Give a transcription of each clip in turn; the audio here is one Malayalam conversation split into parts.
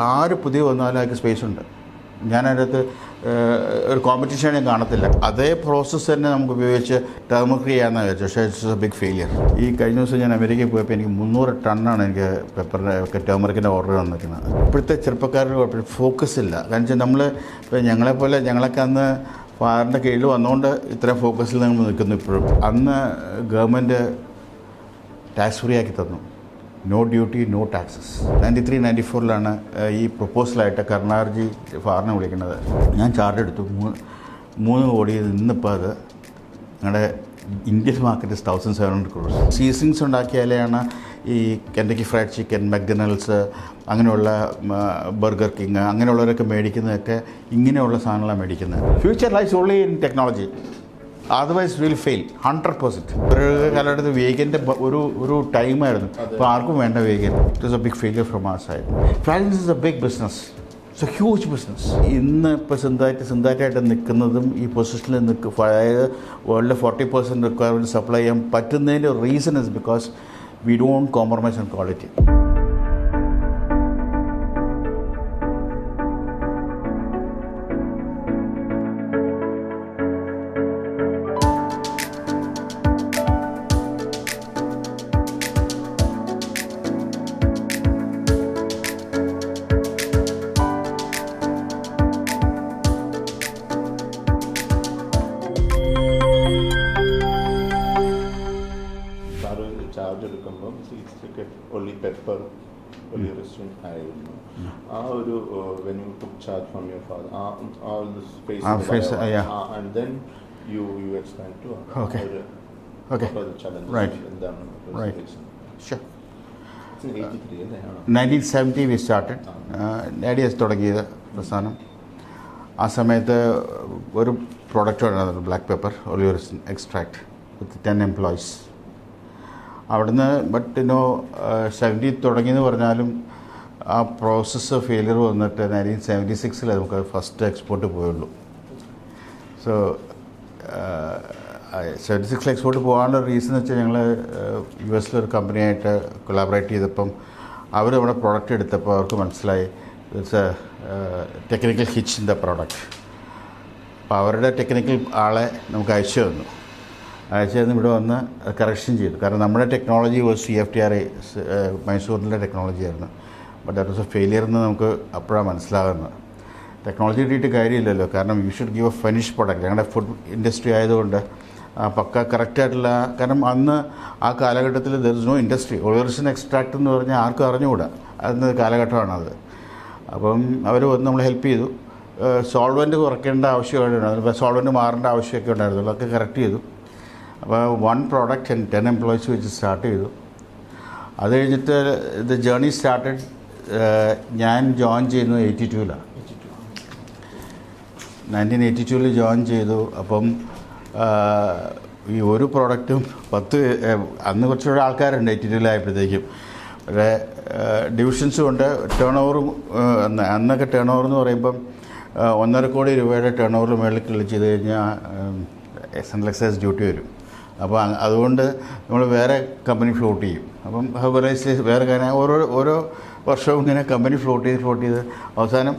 ആര് പുതിയ വന്നാലും അതിന് സ്പേസ് ഉണ്ട്. ഞാനതിനകത്ത് ഒരു കോമ്പറ്റീഷൻ ഞാൻ കാണത്തില്ല. അതേ പ്രോസസ്സ് തന്നെ നമുക്ക് ഉപയോഗിച്ച് ടേമറിക് ചെയ്യാമെന്ന് വിചാരിച്ചു. പക്ഷേ ഇറ്റ്സ് എ ബിഗ് ഫെയിലിയർ. ഈ കഴിഞ്ഞ ദിവസം ഞാൻ അമേരിക്കയിൽ പോയപ്പോൾ എനിക്ക് 300 ടണ്ണാണ് എനിക്ക് പെപ്പറിൻ്റെ ടേമറിക്കിൻ്റെ ഓർഡർ വന്നിരിക്കുന്നത്. ഇപ്പോഴത്തെ ചെറുപ്പക്കാരുടെ ഫോക്കസ് ഇല്ല. കാരണം വെച്ചാൽ നമ്മൾ ഇപ്പോൾ ഞങ്ങളൊക്കെ അന്ന് ഫാദറിൻ്റെ കീഴിൽ വന്നുകൊണ്ട് ഇത്രയും ഫോക്കസിൽ നമ്മൾ നിൽക്കുന്നു. ഇപ്പോഴും അന്ന് ഗവൺമെൻറ് ടാക്സ് ഫ്രീ ആക്കി തന്നു. No duty no taxes. 93-94 ഈ പ്രപ്പോസലായിട്ട് കരുണാകർജി ഫാറിനെ വിളിക്കുന്നത്. ഞാൻ ചാർജ് എടുത്തു 3 കോടി. ഇന്നിപ്പോൾ അത് ഞങ്ങളുടെ ഇന്ത്യൻ മാർക്കറ്റ് 1700 crores. സീസണിങ്സ് ഉണ്ടാക്കിയാലെയാണ് ഈ കെൻറ്റക്കി ഫ്രൈഡ് ചിക്കൻ, മക്ഡൊണാൾഡ്സ്, അങ്ങനെയുള്ള ബർഗർ കിങ് അങ്ങനെയുള്ളവരൊക്കെ മേടിക്കുന്നതൊക്കെ ഇങ്ങനെയുള്ള സാധനങ്ങളാണ് മേടിക്കുന്നത്. Future lies only in technology. Otherwise will fail 100%. ഒരു കാലഘട്ടത്തിൽ വേഗൻ്റെ ഒരു ടൈമായിരുന്നു. ഇപ്പോൾ ആർക്കും വേണ്ട vegan. It was a big failure from our side. Fragrance is a big business. It's a huge business. ഇന്ന് ഇപ്പോൾ സിന്താറ്റായിട്ട് നിൽക്കുന്നതും ഈ പൊസിഷനിൽ അതായത് വേൾഡിലെ 40% റിക്വയർമെൻറ്റ് സപ്ലൈ ചെയ്യാൻ പറ്റുന്നതിൻ്റെ reason is because we don't compromise on quality. Charge എടുക്കുമ്പം only pepper only restaurant ആയിരുന്നു. ആ ഒരു when you took charge from your father, all the space and then you expand to okay for the challenge. Right. Sure. 1983 അല്ലേ? 1970 we started. ADS തുടങ്ങിയത് പ്രസ്ഥാനം. ആ സമയത്ത് ഒരു പ്രോഡക്റ്റ് ഉണ്ടായിരുന്നു, ബ്ലാക്ക് പെപ്പർ ഒലിയോറിസിൻ എക്സ്ട്രാക്ട് വിത്ത് 10 employees. അവിടുന്ന് ബട്ട് 70 തുടങ്ങിയെന്ന് പറഞ്ഞാലും ആ പ്രോസസ്സ് ഫെയിലിയർ വന്നിട്ട് 1976 നമുക്ക് ഫസ്റ്റ് എക്സ്പോർട്ട് പോയുള്ളൂ. സോ 76 എക്സ്പോർട്ട് പോകാനുള്ള റീസൺ വെച്ചാൽ ഞങ്ങൾ US ഒരു കമ്പനിയായിട്ട് കൊളാബറേറ്റ് ചെയ്തപ്പം അവർ നമ്മുടെ പ്രോഡക്റ്റ് എടുത്തപ്പോൾ അവർക്ക് മനസ്സിലായി it's A technical hitch in the product. അപ്പോൾ അവരുടെ ടെക്നിക്കൽ ആളെ നമുക്ക് അയച്ചു തന്നു. ഇവിടെ വന്ന് കറക്ഷൻ ചെയ്തു. കാരണം നമ്മുടെ ടെക്നോളജി വാസ് CFTRA മൈസൂരിലെ ടെക്നോളജി ആയിരുന്നു. But that was a failure എന്ന് നമുക്ക് അപ്പോഴാണ് മനസ്സിലാകുന്നത്. ടെക്നോളജി കിട്ടിയിട്ട് കാര്യമില്ലല്ലോ. കാരണം you should give a finish product. ഞങ്ങളുടെ ഫുഡ് ഇൻഡസ്ട്രി ആയതുകൊണ്ട് പക്ക കറക്റ്റായിട്ടുള്ള, കാരണം അന്ന് ആ കാലഘട്ടത്തിൽ there is no industry. Oleoresin extract എന്ന് പറഞ്ഞാൽ ആർക്കും അറിഞ്ഞുകൂടാ. അന്ന് കാലഘട്ടമാണത്. അപ്പം അവർ വന്ന് നമ്മളെ ഹെൽപ്പ് ചെയ്തു. സോൾവെൻറ്റ് കുറയ്ക്കേണ്ട ആവശ്യമായിട്ടുണ്ടായിരുന്നു, സോൾവെൻറ്റ് മാറേണ്ട ആവശ്യമൊക്കെ ഉണ്ടായിരുന്നു. അതൊക്കെ കറക്റ്റ് ചെയ്തു. അപ്പോൾ 1 product and 10 employees വെച്ച് സ്റ്റാർട്ട് ചെയ്തു. അത് കഴിഞ്ഞിട്ട് ദ ജേർണി സ്റ്റാർട്ടഡ്. ഞാൻ ജോയിൻ ചെയ്യുന്നത് 82-ലാണ്. 1982 ജോയിൻ ചെയ്തു. അപ്പം ഈ ഒരു പ്രോഡക്റ്റും 10 അന്ന് കുറച്ചുകൂടെ ആൾക്കാരുണ്ട് 82-ലായപ്പോഴത്തേക്കും. പക്ഷേ ഡിവിഷൻസും ഉണ്ട്. ടേൺ ഓവറും അന്നൊക്കെ ടേൺ ഓവർ എന്ന് പറയുമ്പം 1.5 കോടി രൂപയുടെ ടേൺ ഓവറിൽ മേളിൽ ചെയ്ത് കഴിഞ്ഞാൽ സെൻട്രൽ എക്സൈസ് ഡ്യൂട്ടി വരും. അപ്പോൾ അതുകൊണ്ട് നമ്മൾ വേറെ കമ്പനി ഫ്ലോട്ട് ചെയ്യും. അപ്പം ഹെർബലൈസേഷൻ വേറെ കാര്യം ഓരോ വർഷവും ഇങ്ങനെ കമ്പനി ഫ്ലോട്ട് ചെയ്ത് അവസാനം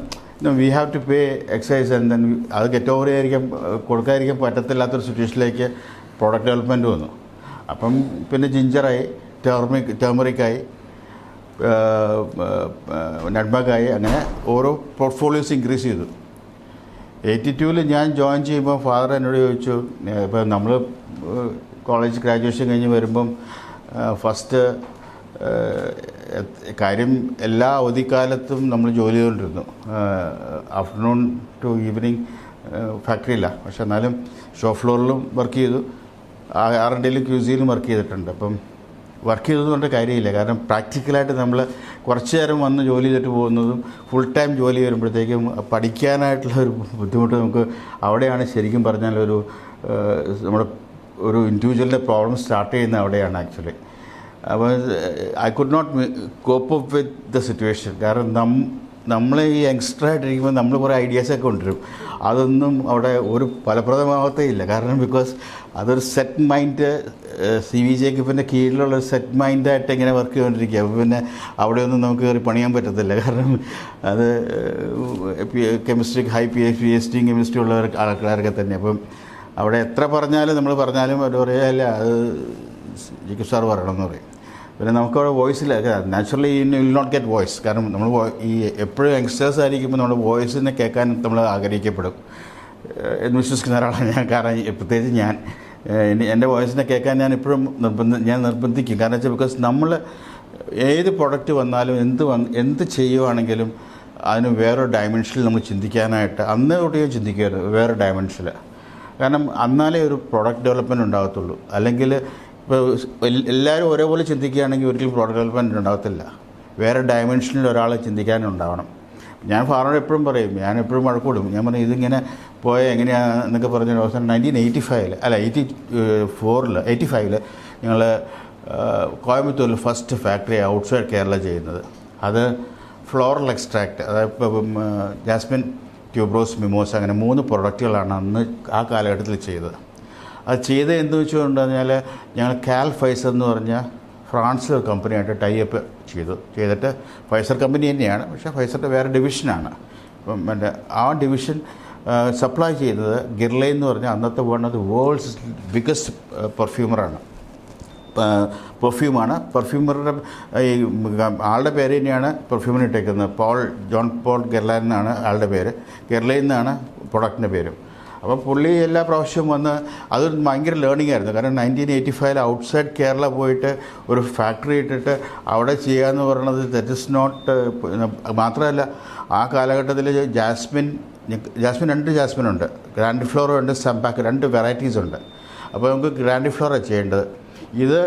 we have to pay excise and then അത് ഗെറ്റ് ഓവർ കൊടുക്കാതിരിക്കാൻ പറ്റത്തില്ലാത്തൊരു സിറ്റുവേഷനിലേക്ക് പ്രോഡക്റ്റ് ഡെവലപ്മെൻറ്റ് വന്നു. അപ്പം പിന്നെ ജിഞ്ചറായി, ടേമറിക്കായി, നട്ട്ബാഗായി, അങ്ങനെ ഓരോ പോർട്ട്ഫോളിയോസ് ഇൻക്രീസ് ചെയ്തു. 82 ഞാൻ ജോയിൻ ചെയ്യുമ്പോൾ ഫാദർ എന്നോട് ചോദിച്ചു, ഇപ്പോൾ നമ്മൾ കോളേജ് ഗ്രാജുവേഷൻ കഴിഞ്ഞ് വരുമ്പം ഫസ്റ്റ് കാര്യം എല്ലാ അവധിക്കാലത്തും നമ്മൾ ജോലി ചെയ്തുകൊണ്ടിരുന്നു. ആഫ്റ്റർനൂൺ ടു ഈവനിങ് ഫാക്ടറിയില്ല, പക്ഷെ എന്നാലും ഷോ ഫ്ലോറിലും വർക്ക് ചെയ്തു. R&Dയിലും QCയിലും വർക്ക് ചെയ്തിട്ടുണ്ട്. അപ്പം വർക്ക് ചെയ്തതുകൊണ്ട് കാര്യമില്ല. കാരണം പ്രാക്ടിക്കലായിട്ട് നമ്മൾ കുറച്ച് നേരം വന്ന് ജോലി ചെയ്തിട്ട് പോകുന്നതും ഫുൾ ടൈം ജോലി വരുമ്പോഴത്തേക്കും പഠിക്കാനായിട്ടുള്ള ഒരു ബുദ്ധിമുട്ട് നമുക്ക് അവിടെയാണ് ശരിക്കും പറഞ്ഞാൽ നമ്മുടെ ഒരു ഇൻഡിവിജ്വലിൻ്റെ പ്രോബ്ലം സ്റ്റാർട്ട് ചെയ്യുന്നത് അവിടെയാണ് ആക്ച്വലി. അപ്പോൾ I could not cope up with the situation. കാരണം നമ്മൾ ഈ യങ്സ്റ്റർ ആയിട്ടിരിക്കുമ്പോൾ നമ്മൾ കുറേ ഐഡിയാസൊക്കെ കൊണ്ടുവരും. അതൊന്നും അവിടെ ഒരു ഫലപ്രദമാകത്തേ ഇല്ല. കാരണം ബിക്കോസ് അതൊരു സെറ്റ് മൈൻഡ് CVJ ജേക്കബിൻ്റെ കീഴിലുള്ള ഒരു സെറ്റ് മൈൻഡായിട്ട് ഇങ്ങനെ വർക്ക് ചെയ്തുകൊണ്ടിരിക്കുക. അപ്പോൾ പിന്നെ അവിടെയൊന്നും നമുക്ക് കയറി പണിയാൻ പറ്റത്തില്ല. കാരണം അത് കെമിസ്ട്രി PhD കെമിസ്ട്രി ഉള്ളവർ ആൾക്കാരൊക്കെ തന്നെ. അപ്പം അവിടെ എത്ര പറഞ്ഞാലും നമ്മൾ പറഞ്ഞാലും അവർ പറയല്ല അത് ജേക്കബ് സാർ പറയണം എന്ന് പറയും. പിന്നെ നമുക്കവിടെ വോയിസില്ല. Naturally will not get voice. കാരണം നമ്മൾ ഈ എപ്പോഴും യങ്സ്റ്റേഴ്സ് ആയിരിക്കുമ്പോൾ നമ്മുടെ വോയിസിനെ കേൾക്കാൻ നമ്മൾ ആഗ്രഹിക്കപ്പെടും എന്ന് വിശ്വസിക്കുന്ന ഒരാളാണ് ഞാൻ. കാരണം പ്രത്യേകിച്ച് ഞാൻ എൻ്റെ വോയിസിനെ കേൾക്കാൻ ഞാൻ ഇപ്പോഴും നിർബന്ധിക്കും. കാരണം വെച്ചാൽ ബിക്കോസ് നമ്മൾ ഏത് പ്രൊഡക്റ്റ് വന്നാലും എന്ത് ചെയ്യുവാണെങ്കിലും അതിന് വേറൊരു ഡയമെൻഷനിൽ നമ്മൾ ചിന്തിക്കാനായിട്ട് അന്ന് തൊട്ടേ ചിന്തിക്കരുത്, വേറെ ഡയമെൻഷനിൽ. കാരണം എന്നാലേ ഒരു പ്രൊഡക്റ്റ് ഡെവലപ്മെൻറ്റ് ഉണ്ടാകത്തുള്ളൂ. അല്ലെങ്കിൽ ഇപ്പോൾ എല്ലാവരും ഒരേപോലെ ചിന്തിക്കുകയാണെങ്കിൽ ഒരിക്കലും പ്രോഡക്റ്റ് ഡെവലപ്മെൻറ്റ് ഉണ്ടാകത്തില്ല. വേറെ ഡയമെൻഷനിൽ ഒരാൾ ചിന്തിക്കാനുണ്ടാവണം. ഞാൻ ഫാറോട് എപ്പോഴും പറയും, ഞാൻ എപ്പോഴും വഴക്കൂടും. ഞാൻ പറഞ്ഞു ഇതിങ്ങനെ പോയ എങ്ങനെയാണ് എന്നൊക്കെ പറഞ്ഞ അവസാനം 1985 അല്ല 85 ഞങ്ങൾ കോയമ്പത്തൂരിൽ ഫസ്റ്റ് ഫാക്ടറി ഔട്ട്സൈഡ് കേരള ചെയ്യുന്നത്. അത് ഫ്ലോറൽ എക്സ്ട്രാക്റ്റ്, അതായത് ഇപ്പം ജാസ്മിൻ, ട്യൂബ്രോസ്, മിമോസ് അങ്ങനെ 3 പ്രൊഡക്റ്റുകളാണ് അന്ന് ആ കാലഘട്ടത്തിൽ ചെയ്തത്. അത് ചെയ്ത് എന്ത് വെച്ചുകൊണ്ട് പറഞ്ഞാൽ ഞങ്ങൾ കാൽ ഫൈസർ എന്ന് പറഞ്ഞ ഫ്രാൻസിലൊരു കമ്പനിയായിട്ട് ടൈപ്പ് ചെയ്തിട്ട് ഫൈസർ കമ്പനി തന്നെയാണ്, പക്ഷേ ഫൈസറിൻ്റെ വേറെ ഡിവിഷനാണ്. അപ്പം ആ ഡിവിഷൻ സപ്ലൈ ചെയ്യുന്നത് ഗിർലൈൻ എന്ന് പറഞ്ഞാൽ അന്നത്തെ വേൾഡ്സ് ബിഗ്ഗസ്റ്റ് പെർഫ്യൂമാണ്. പെർഫ്യൂമറുടെ ഈ ആളുടെ പേര് തന്നെയാണ് പെർഫ്യൂമിന് ഇട്ടേക്കുന്നത്. ജോൺ പോൾ ഗെർലൈൻ എന്നാണ് ആളുടെ പേര്. ഗെർലൈൻ എന്നാണ് പ്രൊഡക്റ്റിൻ്റെ പേരും. അപ്പോൾ പുള്ളി എല്ലാ പ്രാവശ്യവും വന്ന് അതൊരു ഭയങ്കര ലേണിംഗ് ആയിരുന്നു. കാരണം 1985 ഔട്ട്സൈഡ് കേരള പോയിട്ട് ഒരു ഫാക്ടറി ഇട്ടിട്ട് അവിടെ ചെയ്യാന്ന് പറയുന്നത് ദറ്റ് ഇസ് നോട്ട്. മാത്രമല്ല ആ കാലഘട്ടത്തിൽ ജാസ്മിൻ 2 ജാസ്മിനുണ്ട്, ഗ്രാൻഡ് ഫ്ലോറും ഉണ്ട്, സംപാക്ക് 2 വെറൈറ്റീസ് ഉണ്ട്. അപ്പോൾ നമുക്ക് ഗ്രാൻഡ് ഫ്ലോറാണ് ചെയ്യേണ്ടത്. ഇത്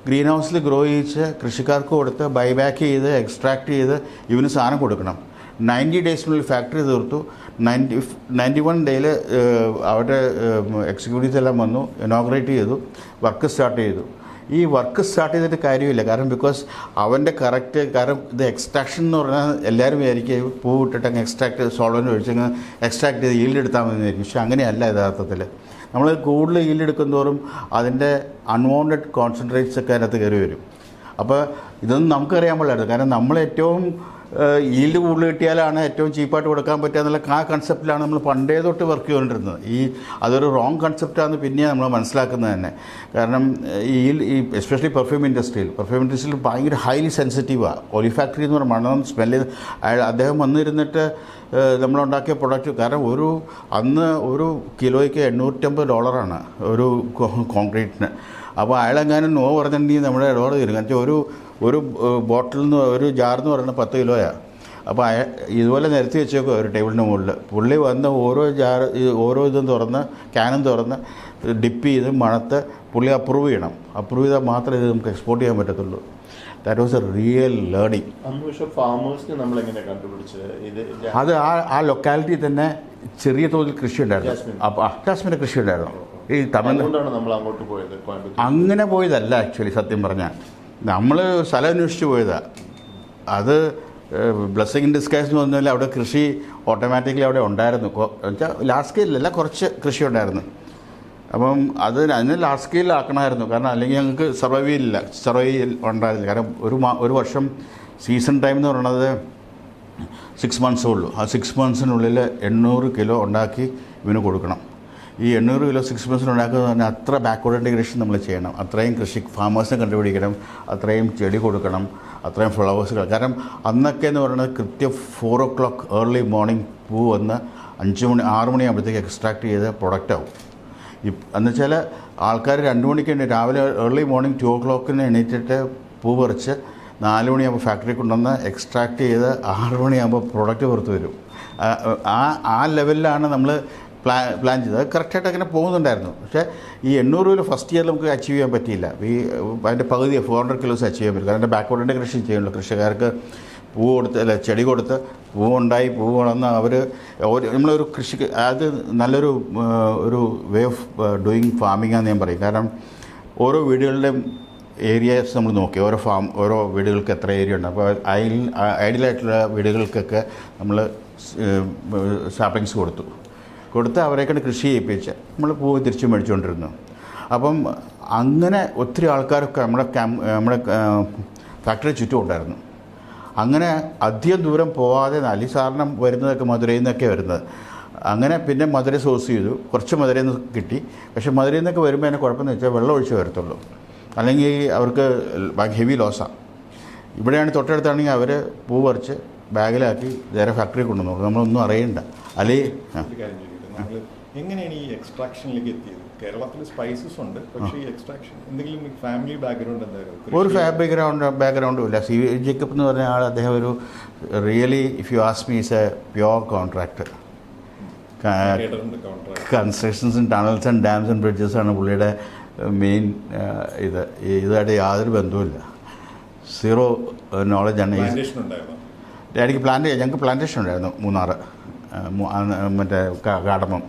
ഗ്രീൻ ഹൗസിൽ ഗ്രോ ചെയ്യിച്ച് കൃഷിക്കാർക്ക് കൊടുത്ത് ബൈബാക്ക് ചെയ്ത് എക്സ്ട്രാക്ട് ചെയ്ത് ഇവന് സാധനം കൊടുക്കണം. 90 ഡേയ്സിനുള്ളിൽ ഫാക്ടറി തീർത്തു. 91 ഡേയിൽ അവരുടെ എക്സിക്യൂട്ടീവ്സ് എല്ലാം വന്നു, ഇനോഗ്രേറ്റ് ചെയ്തു, വർക്ക് സ്റ്റാർട്ട് ചെയ്തു. ഈ വർക്ക് സ്റ്റാർട്ട് ചെയ്തിട്ട് കാര്യമില്ല. കാരണം ബിക്കോസ് അവൻ്റെ കാരണം ഇത് എക്സ്ട്രാക്ഷൻ എന്ന് പറഞ്ഞാൽ എല്ലാവരും വിചാരിക്കും പൂ ഇട്ടിട്ട് അങ്ങ് എക്സ്ട്രാക്ട് സോൾവൻ്റ് ഒഴിച്ചങ്ങ് എക്സ്ട്രാക്ട് ചെയ്ത് ഈൽഡ് എടുത്താൽ മതി എന്നായിരിക്കും. പക്ഷെ അങ്ങനെയല്ല യഥാർത്ഥത്തിൽ. നമ്മൾ കൂടുതൽ ഈൽഡ് എടുക്കുന്തോറും അതിൻ്റെ അൺവാണ്ടഡ് കോൺസെൻട്രേറ്റ്സ് ഒക്കെ അതിനകത്ത് കയറി വരും. അപ്പോൾ ഇതൊന്നും നമുക്കറിയാൻ പാടില്ലായിരുന്നു. കാരണം നമ്മൾ ഏറ്റവും ഈൽഡ് കൂടുതൽ കിട്ടിയാലാണ് ഏറ്റവും ചീപ്പായിട്ട് കൊടുക്കാൻ പറ്റുക എന്നുള്ള ആ കൺസെപ്റ്റിലാണ് നമ്മൾ പണ്ടേ തൊട്ട് വർക്ക് ചെയ്തുകൊണ്ടിരുന്നത്. അതൊരു റോങ് കൺസെപ്റ്റാണെന്ന് പിന്നെ നമ്മൾ മനസ്സിലാക്കുന്നത് തന്നെ. കാരണം എസ്പെഷ്യലി പെർഫ്യൂം ഇൻഡസ്ട്രിയിൽ ഭയങ്കര ഹൈലി സെൻസിറ്റീവാണ്. ഒലി ഫാക്ടറി എന്ന് പറഞ്ഞാൽ മണം സ്മെല്ല് ചെയ്ത് അദ്ദേഹം വന്നിരുന്നിട്ട് നമ്മളുണ്ടാക്കിയ പ്രൊഡക്റ്റ്. കാരണം അന്ന് ഒരു കിലോയ്ക്ക് $850 ഒരു കോൺക്രീറ്റിന്. അപ്പോൾ അയാളെങ്ങാനും നോ പറഞ്ഞിട്ടുണ്ടെങ്കിൽ നമ്മുടെ ഇടപാട് തരും. കാരണം ഒരു ബോട്ടിൽ നിന്ന് ഒരു ജാറെന്ന് പറയുന്നത് 10 കിലോയാണ്. അപ്പോൾ ഇതുപോലെ നിരത്തി വെച്ചേക്കുക ഒരു ടേബിളിൻ്റെ മുകളിൽ. പുള്ളി വന്ന് ഓരോ ഇതും തുറന്ന് ക്യാനും തുറന്ന് ഡിപ്പ് ചെയ്ത് മണത്ത് പുള്ളി അപ്രൂവ് ചെയ്യണം. അപ്രൂവ് ചെയ്താൽ മാത്രമേ ഇത് നമുക്ക് എക്സ്പോർട്ട് ചെയ്യാൻ പറ്റത്തുള്ളൂ. That was A real learning. അത് ആ ലൊക്കാലിറ്റി തന്നെ ചെറിയ തോതിൽ കൃഷി ഉണ്ടായിരുന്നു. ജാസ്മിൻ്റെ കൃഷി ഉണ്ടായിരുന്നു. ഈ അങ്ങനെ പോയതല്ല ആക്ച്വലി. സത്യം പറഞ്ഞാൽ നമ്മൾ സ്ഥലം അന്വേഷിച്ച് പോയതാണ്. അത് ബ്ലെസ്സിങ് ഇൻ ഡിസ്ഗൈസ് എന്ന് പറഞ്ഞാൽ അവിടെ കൃഷി ഓട്ടോമാറ്റിക്കലി അവിടെ ഉണ്ടായിരുന്നു. എന്നുവെച്ചാൽ ലാർജ് സ്കെയിലല്ല, കുറച്ച് കൃഷി ഉണ്ടായിരുന്നു. അപ്പം അതിന് ലാർജ് സ്കെയിലാക്കണമായിരുന്നു. കാരണം അല്ലെങ്കിൽ ഞങ്ങൾക്ക് സർവൈവ് ഉണ്ടായിരുന്നില്ല. കാരണം ഒരു വർഷം സീസൺ ടൈം എന്ന് പറയുന്നത് 6 months ഉള്ളൂ. ആ 6 monthsനുള്ളിൽ 800 കിലോ ഉണ്ടാക്കി ഇവന് കൊടുക്കണം. ഈ 800 കിലോ 6 months ഉണ്ടാക്കുന്നത് പറഞ്ഞാൽ അത്ര ബാക്ക്വേർഡ് ഇൻറ്റഗ്രേഷൻ നമ്മൾ ചെയ്യണം. അത്രയും ഫാമേഴ്സിനെ കണ്ടുപിടിക്കണം, അത്രയും ചെടി കൊടുക്കണം, അത്രയും ഫ്ലവേഴ്സുകൾ. കാരണം അന്നൊക്കെ എന്ന് പറയുന്നത് കൃത്യം 4 o'clock ഏർലി മോർണിംഗ് പൂ വന്ന് 6 മണിയാകുമ്പോഴത്തേക്ക് എക്സ്ട്രാക്ട് ചെയ്ത് പ്രൊഡക്റ്റാവും. എന്നുവെച്ചാൽ ആൾക്കാർ 2 മണിക്ക് രാവിലെ ഏർലി മോർണിംഗ് 2 o'clock എണീറ്റിട്ട് പൂ പറിച്ച് 4 മണിയാകുമ്പോൾ ഫാക്ടറി കൊണ്ടുവന്ന് എക്സ്ട്രാക്ട് ചെയ്ത് 6 മണിയാകുമ്പോൾ പ്രൊഡക്റ്റ് പുറത്ത് വരും. ആ ലെവലിലാണ് നമ്മൾ പ്ലാൻ ചെയ്തത്. അത് കറക്റ്റായിട്ട് അങ്ങനെ പോകുന്നുണ്ടായിരുന്നു. പക്ഷേ ഈ 800 കിലോ ഫസ്റ്റ് ഇയറിൽ നമുക്ക് അച്ചീവ് ചെയ്യാൻ പറ്റിയില്ല. അതിൻ്റെ പകുതി 400 കിലോസ് അച്ചീവ് ചെയ്യാൻ പറ്റും. കാരണം ബാക്ക്വേർഡ് ഇൻറ്റഗ്രേഷൻ ചെയ്യുള്ളൂ. കൃഷിക്കാർക്ക് ചെടി കൊടുത്ത് പൂവുണ്ടായി പൂ വളർന്ന് നമ്മളൊരു അത് നല്ലൊരു വേ ഓഫ് ഡൂയിങ് ഫാമിംഗ് ആണെന്ന് ഞാൻ പറയും. കാരണം ഓരോ വീടുകളുടെയും ഏരിയാസ് നമ്മൾ നോക്കി, ഓരോ വീടുകൾക്ക് എത്ര ഏരിയ ഉണ്ട്. അപ്പോൾ ഐഡിയലായിട്ടുള്ള വീടുകൾക്കൊക്കെ നമ്മൾ സാപ്ലിങ്സ് കൊടുത്ത് അവരെക്കൊണ്ട് കൃഷി ചെയ്യിപ്പിച്ച് നമ്മൾ പൂവ് തിരിച്ചു മേടിച്ചുകൊണ്ടിരുന്നു. അപ്പം അങ്ങനെ ഒത്തിരി ആൾക്കാരൊക്കെ നമ്മുടെ ഫാക്ടറി ചുറ്റും ഉണ്ടായിരുന്നു. അങ്ങനെ അധികം ദൂരം പോവാതെ അലി സാറിന് വരുന്നതൊക്കെ മധുരയിൽ നിന്നൊക്കെ വരുന്നത്. അങ്ങനെ പിന്നെ മധുര സോഴ്സ് ചെയ്തു, കുറച്ച് മധുരയിൽ നിന്ന് കിട്ടി. പക്ഷേ മധുരയിൽ നിന്നൊക്കെ വരുമ്പോൾ അതിന് കുഴപ്പമെന്ന് വെച്ചാൽ വെള്ളം ഒഴിച്ച് വരത്തുള്ളൂ, അല്ലെങ്കിൽ അവർക്ക് ഹെവി ലോസാണ്. ഇവിടെയാണ് തൊട്ടടുത്താണെങ്കിൽ അവർ പൂ പറിച്ച് ബാഗിലാക്കി നേരെ ഫാക്ടറി കൊണ്ടുവന്നു, നമ്മളൊന്നും അറിയണ്ട. എങ്ങനെയാണ് ഈ എക്സ്ട്രാക്ഷനിലേക്ക് എത്തിയത്? കേരളത്തിൽ സ്പൈസസ് ഉണ്ട്, പക്ഷേ ഈ എക്സ്ട്രാക്ഷൻ എന്തെങ്കിലും ഫാമിലി ബാക്ക്ഗ്രൗണ്ട് എന്തായിരുന്നു? ഒരു ബാക്ക്ഗ്രൗണ്ടും ഇല്ല. സി ജേക്കബ് എന്ന് പറഞ്ഞ ആൾ, അദ്ദേഹം ഒരു really if you ask me is a pure contractor. കൺസ്ട്രക്ഷൻസും tunnels and dams and bridges ആണ് പുള്ളിയുടെ മെയിൻ ഇതായിട്ട് യാതൊരു ബന്ധവുമില്ല. സീറോ നോളജാണ്. ഞങ്ങൾക്ക് പ്ലാന്റേഷൻ ഉണ്ടായിരുന്നു മൂന്നാർ, മറ്റേ കാടമം.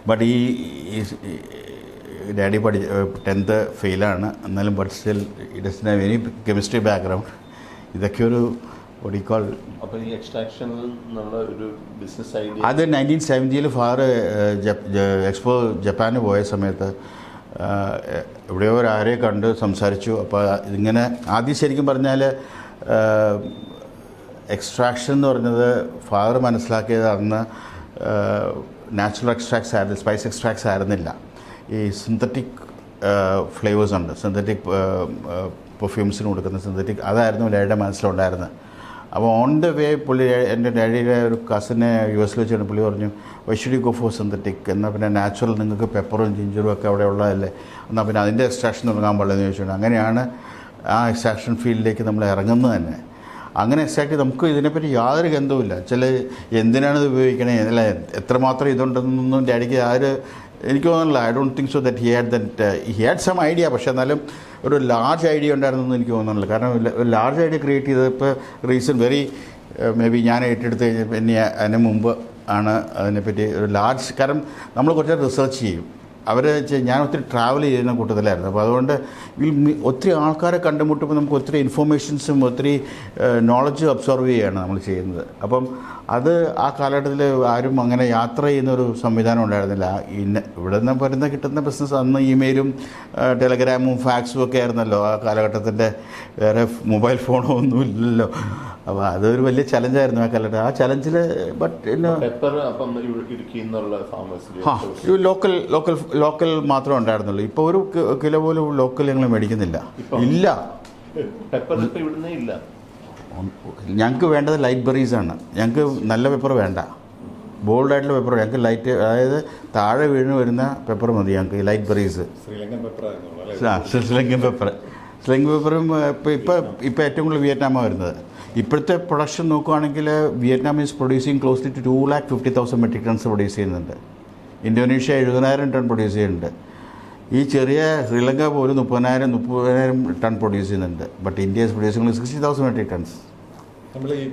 ബട്ട് ഈ ഡാഡി 10th ഫെയിലാണ്, എന്നാലും but still it does have any chemistry background. ഇതൊക്കെ ഒരു ഒടിക്കോൾ. അപ്പോൾ ഈ എക്സ്ട്രാക്ഷനിൽ നിന്നുള്ള ഒരു ബിസിനസ് ഐഡിയ അത് 1970 ഫാദർ എക്സ്പോ ജപ്പാന് പോയ സമയത്ത് എവിടെയോ ആരെ കണ്ട് സംസാരിച്ചു. അപ്പോൾ ഇതിങ്ങനെ ആദ്യം ശരിക്കും പറഞ്ഞാൽ എക്സ്ട്രാക്ഷൻ എന്ന് പറഞ്ഞത് ഫാദർ മനസ്സിലാക്കിയത് അന്ന് നാച്ചുറൽ എക്സ്ട്രാക്ട്സ് ആയിരുന്നു, സ്പൈസ് എക്സ്ട്രാക്ട്സ് ആയിരുന്നില്ല. ഈ സിന്തറ്റിക് ഫ്ലേവേഴ്സ് ഉണ്ട്, സിന്തറ്റിക് പെർഫ്യൂംസിന് കൊടുക്കുന്ന സിന്തറ്റിക്, അതായിരുന്നു ഡാഡിയുടെ മനസ്സിലുണ്ടായിരുന്നത്. അപ്പോൾ ഓൺ ദ വേ പുള്ളി എൻ്റെ ഡാഡിയുടെ ഒരു കസിനെ US വെച്ചാണ്. പുള്ളി പറഞ്ഞു why should you go for synthetic, എന്നാൽ പിന്നെ നാച്ചുറൽ നിങ്ങൾക്ക് പെപ്പറും ജിഞ്ചറും ഒക്കെ അവിടെ ഉള്ളതല്ലേ, എന്നാൽ പിന്നെ അതിൻ്റെ എക്സ്ട്രാക്ഷൻ തുടങ്ങാൻ പാടില്ലെന്ന് ചോദിച്ചുകൊണ്ട് അങ്ങനെയാണ് ആ എക്സ്ട്രാക്ഷൻ ഫീൽഡിലേക്ക് നമ്മൾ ഇറങ്ങുന്നത് തന്നെ. അങ്ങനെ എക്സാക്ട്ലി നമുക്ക് ഇതിനെപ്പറ്റി യാതൊരു ഗന്ധവുമില്ല. എന്തിനാണ് ഇത് ഉപയോഗിക്കണേ, അല്ല എത്രമാത്രം ഇതുണ്ടെന്നൊന്നും ഡാഡിക്ക് എനിക്ക് തോന്നുന്നില്ല. I don't think so that he had some idea. പക്ഷേ എന്നാലും ഒരു ലാർജ് ഐഡിയ ഉണ്ടായിരുന്നെന്ന് എനിക്ക് തോന്നുന്നില്ല. കാരണം ഒരു ലാർജ് ഐഡിയ ക്രിയേറ്റ് ചെയ്തത് ഇപ്പോൾ മേ ബി ഞാൻ ഏറ്റെടുത്ത് കഴിഞ്ഞപ്പോൾ അതിന് മുമ്പ് ആണ് അതിനെപ്പറ്റി ഒരു ലാർജ്. കാരണം നമ്മൾ കുറച്ച് റിസർച്ച് ചെയ്യും. ഞാൻ ഒത്തിരി ട്രാവൽ ചെയ്യുന്ന കൂട്ടത്തിലായിരുന്നു. അപ്പോൾ അതുകൊണ്ട് ഒത്തിരി ആൾക്കാരെ കണ്ടുമുട്ടുമ്പോൾ നമുക്ക് ഒത്തിരി ഇൻഫോർമേഷൻസും ഒത്തിരി നോളജും അബ്സോർവ് ചെയ്യുകയാണ് നമ്മൾ ചെയ്യുന്നത്. അപ്പം അത് ആ കാലഘട്ടത്തിൽ ആരും അങ്ങനെ യാത്ര ചെയ്യുന്നൊരു സംവിധാനം ഉണ്ടായിരുന്നില്ല. ഇവിടെ നിന്ന് കിട്ടുന്ന ബിസിനസ് അന്ന് ഇമെയിലും ടെലഗ്രാമും ഫാക്സും ഒക്കെ ആയിരുന്നല്ലോ ആ കാലഘട്ടത്തിൻ്റെ. വേറെ മൊബൈൽ ഫോണോ ഒന്നും ഇല്ലല്ലോ. അപ്പോൾ അതൊരു വലിയ ചലഞ്ചായിരുന്നു ആ കാലഘട്ടം. ആ ചലഞ്ചിൽ ലോക്കൽ മാത്രമേ ഉണ്ടായിരുന്നുള്ളൂ. ഇപ്പോൾ ഒരു കിലോ പോലും ലോക്കൽ ഞങ്ങൾ മേടിക്കുന്നില്ല. ഇല്ല, ഞങ്ങൾക്ക് വേണ്ടത് ലൈറ്റ് ബെറീസാണ്. ഞങ്ങൾക്ക് നല്ല പെപ്പർ വേണ്ട, ബോൾഡായിട്ടുള്ള പെപ്പർ. ഞങ്ങൾക്ക് ലൈറ്റ്, അതായത് താഴെ വീണ് വരുന്ന പെപ്പർ മതി ഞങ്ങൾക്ക്. ലൈറ്റ് ബെറീസ്, ശ്രീലങ്കൻ പെപ്പറും ഇപ്പോൾ ഏറ്റവും കൂടുതൽ വിയറ്റ്നാമാണ് വരുന്നത്. ഇപ്പോഴത്തെ പ്രൊഡക്ഷൻ നോക്കുകയാണെങ്കിൽ Vietnam is producing closely to 250,000 metric tons produce ചെയ്യുന്നുണ്ട്. ഇന്തോനേഷ്യ 70,000 ടൺ പ്രൊഡ്യൂസ് ചെയ്യുന്നുണ്ട്. ഈ ചെറിയ ശ്രീലങ്ക പോലും 30,000 ടൺ പ്രൊഡ്യൂസ് ചെയ്യുന്നുണ്ട്. But India is producing 60,000 metric tons. നമ്മൾ ഈ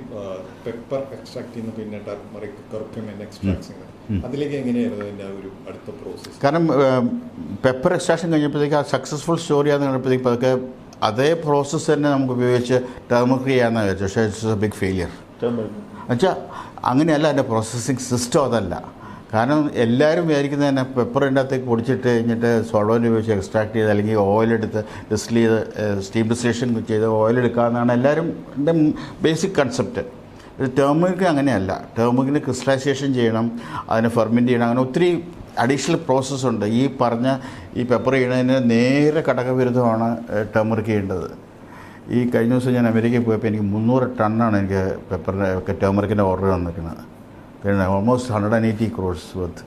പെപ്പർ എക്സ്ട്രാക്ട് ചെയ്യുന്ന പിന്നെ ടർമറിക്, കർക്യുമിൻ എക്സ്ട്രാക്ട് ചെയ്യുന്നത്, അതിലേക്ക് എങ്ങനെയായിരുന്നു അതിൻ്റെ ഒരു അടുത്ത പ്രോസസ്സ്? കാരണം പെപ്പർ എക്സ്ട്രാക്ഷൻ കഴിഞ്ഞപ്പോഴത്തേക്ക് ആ സക്സസ്ഫുൾ സ്റ്റോറിയാണെന്ന് കഴിഞ്ഞപ്പോഴത്തേക്ക് അതൊക്കെ അതേ പ്രോസസ്സ് തന്നെ നമുക്ക് ഉപയോഗിച്ച് ടർമറിക് ചെയ്യാമെന്ന് വിചാരിച്ചു. പക്ഷേ ഇറ്റ്സ് എ ബിഗ് ഫെയിലിയർ. എന്നുവെച്ചാൽ അങ്ങനെയല്ല, അതിൻ്റെ പ്രോസസ്സിങ് സിസ്റ്റം അതല്ല. കാരണം എല്ലാവരും വിചാരിക്കുന്നത് തന്നെ പെപ്പറിൻ്റെ അകത്തേക്ക് പൊടിച്ചിട്ട് കഴിഞ്ഞിട്ട് സോൾവൻ്റ് ഉപയോഗിച്ച് എക്സ്ട്രാക്ട് ചെയ്ത് അല്ലെങ്കിൽ ഓയിലെടുത്ത് ഡിസ്റ്റിൽ ചെയ്ത് സ്റ്റീം ഡിസ്റ്റിലേഷൻ ചെയ്ത് ഓയിലെടുക്കാമെന്നാണ് എല്ലാവരും എൻ്റെ ബേസിക് കൺസെപ്റ്റ്. ടേമറിക് അങ്ങനെയല്ല. ടേമറിക്കിന് ക്രിസ്റ്റലൈസേഷൻ ചെയ്യണം, അതിനെ ഫെർമെൻറ്റ് ചെയ്യണം, അങ്ങനെ ഒത്തിരി അഡീഷണൽ പ്രോസസ്സുണ്ട്. ഈ പറഞ്ഞ ഈ പെപ്പർ ചെയ്യണതിന് നേരെ ഘടകവിരുദ്ധമാണ് ടേമറിക് ചെയ്യേണ്ടത്. ഈ കഴിഞ്ഞ ദിവസം ഞാൻ അമേരിക്കയിൽ പോയപ്പോൾ എനിക്ക് 300 ടണ്ണാണ് എനിക്ക് ടേമറിക്കിൻ്റെ ഓർഡർ വന്നിരിക്കുന്നത്. Almost 180 crores worth.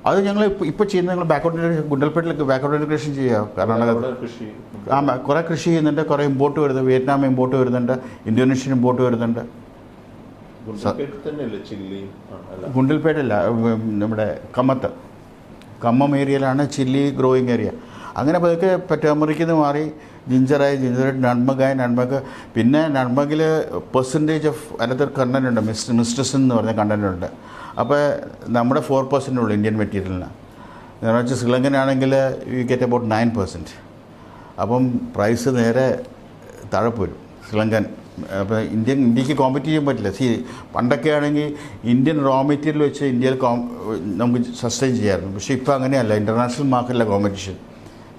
അത് ഞങ്ങൾ ഇപ്പോൾ ചെയ്യുന്നത് ഞങ്ങൾ ഗുണ്ടൽപേട്ടിലേക്ക് ബാക്ക്വേർഡ് ഇൻറ്റഗ്രേഷൻ ചെയ്യുക. കർണാടക കുറേ കൃഷി ചെയ്യുന്നുണ്ട്, കുറേ ഇമ്പോർട്ട് വരുന്നുണ്ട്. വിയറ്റ്നാം ഇമ്പോർട്ട് വരുന്നുണ്ട്, ഇന്തോനേഷ്യൻ ഇമ്പോർട്ട് വരുന്നുണ്ട്. ഗുണ്ടൽപേട്ടല്ല, നമ്മുടെ കമ്മം ഏരിയയിലാണ് ചില്ലി ഗ്രോയിങ് ഏരിയ. അങ്ങനെ പതുക്കെ ടർമറിക്കിൽ നിന്ന് മാറി ജിഞ്ചറായി നൺമഗ്. പിന്നെ നൺമഗിൽ പെർസെൻറ്റേജ് ഓഫ് അനദർ കണ്ടൻ്റ് ഉണ്ട്, മിസ്ട്രസിൻ എന്ന് പറഞ്ഞ കണ്ടൻ്റ് ഉണ്ട്. അപ്പോൾ നമ്മുടെ 4% ഉള്ളൂ ഇന്ത്യൻ മെറ്റീരിയലിന്. നേരെ വെച്ചാൽ ശ്രീലങ്കനാണെങ്കിൽ യു ഗെറ്റ് അബൌട്ട് 9%. അപ്പം പ്രൈസ് നേരെ താഴെ പോരും ശ്രീലങ്കൻ. അപ്പോൾ ഇന്ത്യക്ക് കോമ്പറ്റ് ചെയ്യാൻ പറ്റില്ല. പണ്ടൊക്കെ ആണെങ്കിൽ ഇന്ത്യൻ റോ മെറ്റീരിയൽ വെച്ച് ഇന്ത്യയിൽ നമുക്ക് സസ്റ്റെയിൻ ചെയ്യാമായിരുന്നു. പക്ഷേ ഇപ്പോൾ അങ്ങനെയല്ല. ഇൻ്റർനാഷണൽ മാർക്കറ്റിലെ കോമ്പറ്റീഷൻ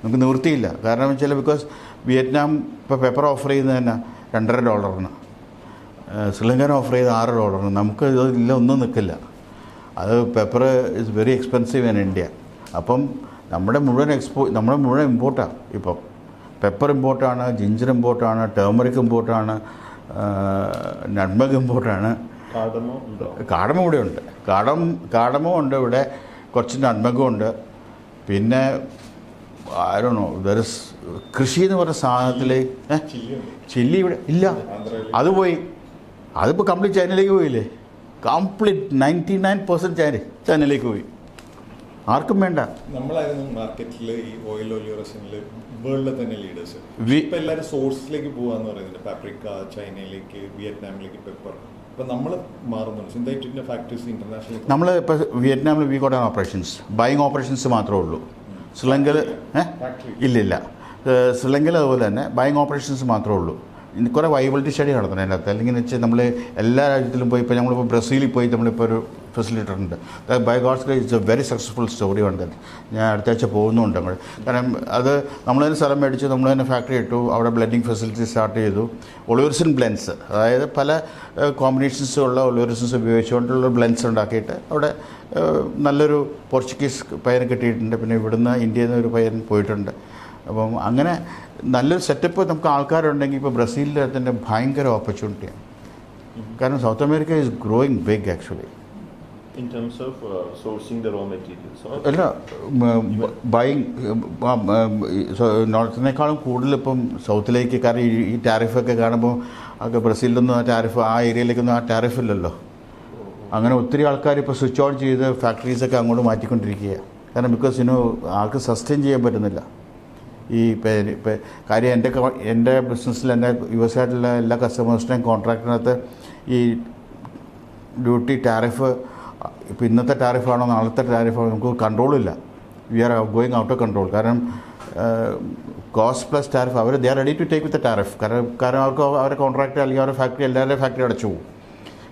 നമുക്ക് നിവൃത്തിയില്ല. കാരണം വെച്ചാൽ ബിക്കോസ് വിയറ്റ്നാം ഇപ്പോൾ പേപ്പർ ഓഫർ ചെയ്യുന്നത് തന്നെ $2.50, ശ്രീലങ്കൻ ഓഫർ ചെയ്ത് $6. നമുക്ക് ഇതില്ല, ഒന്നും നിൽക്കില്ല. അത് paper is very expensive in India. അപ്പം നമ്മുടെ മുഴുവൻ ഇമ്പോർട്ടാണ്. ഇപ്പം പെപ്പർ ഇമ്പോർട്ടാണ്, ജിഞ്ചർ ഇമ്പോർട്ടാണ്, ടേമറിക് ഇമ്പോർട്ടാണ്, നട്ട്മഗ് ഇമ്പോർട്ടാണ്. കാടമ ഇവിടെ ഉണ്ട്. കാടമോ ഉണ്ട് ഇവിടെ, കുറച്ച് നട്ട്മഗും ഉണ്ട്. പിന്നെ ആരോണോ കൃഷി എന്ന് പറഞ്ഞ സാധനത്തിൽ ചില്ലി ഇവിടെ ഇല്ല. അത് പോയി. അതിപ്പോൾ കംപ്ലീറ്റ് ചൈനയിലേക്ക് പോയില്ലേ. കംപ്ലീറ്റ് 99% ചൈനയിലേക്ക് പോയി. ആർക്കും വേണ്ട. നമ്മളായിരുന്നു മാർക്കറ്റിൽ ഈ ഓയിൽ ഒലിയോറസിനിൽ വേൾഡിലെ തന്നെ ലീഡേഴ്സ്. ഇപ്പം എല്ലാവരും സോഴ്സിലേക്ക് പോകാന്ന് പറയുന്നുണ്ട്. പാപ്രിക്ക ചൈനയിലേക്ക്, വിയറ്റ്നാമിലേക്ക് പെപ്പർ. അപ്പം നമ്മൾ മാറുന്നുണ്ട്. സിന്തറ്റിക്കിൻ്റെ ഫാക്ടറീസ് ഇന്റർനാഷണൽ. നമ്മൾ ഇപ്പോൾ വിയറ്റ്നാമിൽ we got an operations, buying operations മാത്രമേ ഉള്ളൂ. ശ്രീലങ്കയിൽ ഇല്ലില്ല. ശ്രീലങ്കയിൽ അതുപോലെ തന്നെ ബൈയിങ് ഓപ്പറേഷൻസ് മാത്രമേ ഉള്ളൂ. കുറേ വൈബിലിറ്റി സ്റ്റഡി നടത്തണം അതിനകത്ത്. അല്ലെങ്കിൽ എന്ന് വെച്ചാൽ നമ്മൾ എല്ലാ രാജ്യത്തിലും പോയി, ഇപ്പോൾ നമ്മളിപ്പോൾ ബ്രസീലിൽ പോയി നമ്മളിപ്പോൾ ഒരു ഫെസിലിറ്റി ഉണ്ട്. By God's grace it's a very successful story ഉണ്ട്. ഞാൻ അടുത്ത ആഴ്ച പോകുന്നുണ്ട് അങ്ങോട്ട്. കാരണം അത് നമ്മൾ തന്നെ സ്ഥലം മേടിച്ചു, നമ്മൾ തന്നെ ഫാക്ടറി ഇട്ടു, അവിടെ ബ്ലെൻഡിങ് ഫെസിലിറ്റി സ്റ്റാർട്ട് ചെയ്തു. ഒളിയോറിസിൻ ബ്ലെൻസ്, അതായത് പല കോമ്പിനേഷൻസ് ഉള്ള ഒളിയോറിസിൻസ് ഉപയോഗിച്ചുകൊണ്ടുള്ള ബ്ലെൻസ് ഉണ്ടാക്കിയിട്ട് അവിടെ നല്ലൊരു പോർച്ചുഗീസ് പയ്യനെ കിട്ടിയിട്ടുണ്ട്. പിന്നെ ഇവിടുന്ന് ഇന്ത്യയിൽ നിന്ന് ഒരു പയ്യൻ പോയിട്ടുണ്ട്. അപ്പം അങ്ങനെ നല്ലൊരു സെറ്റപ്പ് നമുക്ക് ആൾക്കാരുണ്ടെങ്കിൽ ഇപ്പോൾ ബ്രസീലിൽ തന്നെ ഭയങ്കര ഓപ്പർച്യൂണിറ്റിയാണ്. കാരണം South America is growing big actually. In terms of sourcing the raw materials? അല്ല, ബൈയിങ് നോർത്തിനേക്കാളും കൂടുതൽ ഇപ്പം സൗത്തിലേക്ക്. കാരണം ഈ ടാരിഫൊക്കെ കാണുമ്പോൾ ഒക്കെ ബ്രസീലിലൊന്നും ആ ടാരിഫ്, ആ ഏരിയയിലേക്കൊന്നും ആ ടാരിഫ് ഇല്ലല്ലോ. അങ്ങനെ ഒത്തിരി ആൾക്കാർ ഇപ്പോൾ സ്വിച്ച് ഓൺ ചെയ്ത് ഫാക്ടറീസൊക്കെ അങ്ങോട്ട് മാറ്റിക്കൊണ്ടിരിക്കുകയാണ്. കാരണം ബിക്കോസ് ആൾക്ക് സസ്റ്റെയിൻ ചെയ്യാൻ പറ്റുന്നില്ല. ഈ കാര്യം എൻ്റെ ബിസിനസ്സിൽ എൻ്റെ US ആയിട്ടുള്ള എല്ലാ കസ്റ്റമേഴ്സിനെയും കോൺട്രാക്റ്റിനകത്ത് ഈ ഡ്യൂട്ടി ടാരിഫ്, ഇപ്പോൾ ഇന്നത്തെ ടാരിഫാണോ നാളത്തെ ടാരിഫാണോ നമുക്ക് കൺട്രോളില്ല. We are going out of control. കാരണം cost plus tariff they are ready to take with tariff. കാരണം അവർക്ക് അവരുടെ കോൺട്രാക്റ്റ് അല്ലെങ്കിൽ അവരുടെ ഫാക്ടറി എല്ലാവരുടെയും ഫാക്ടറി അടച്ചു പോകും.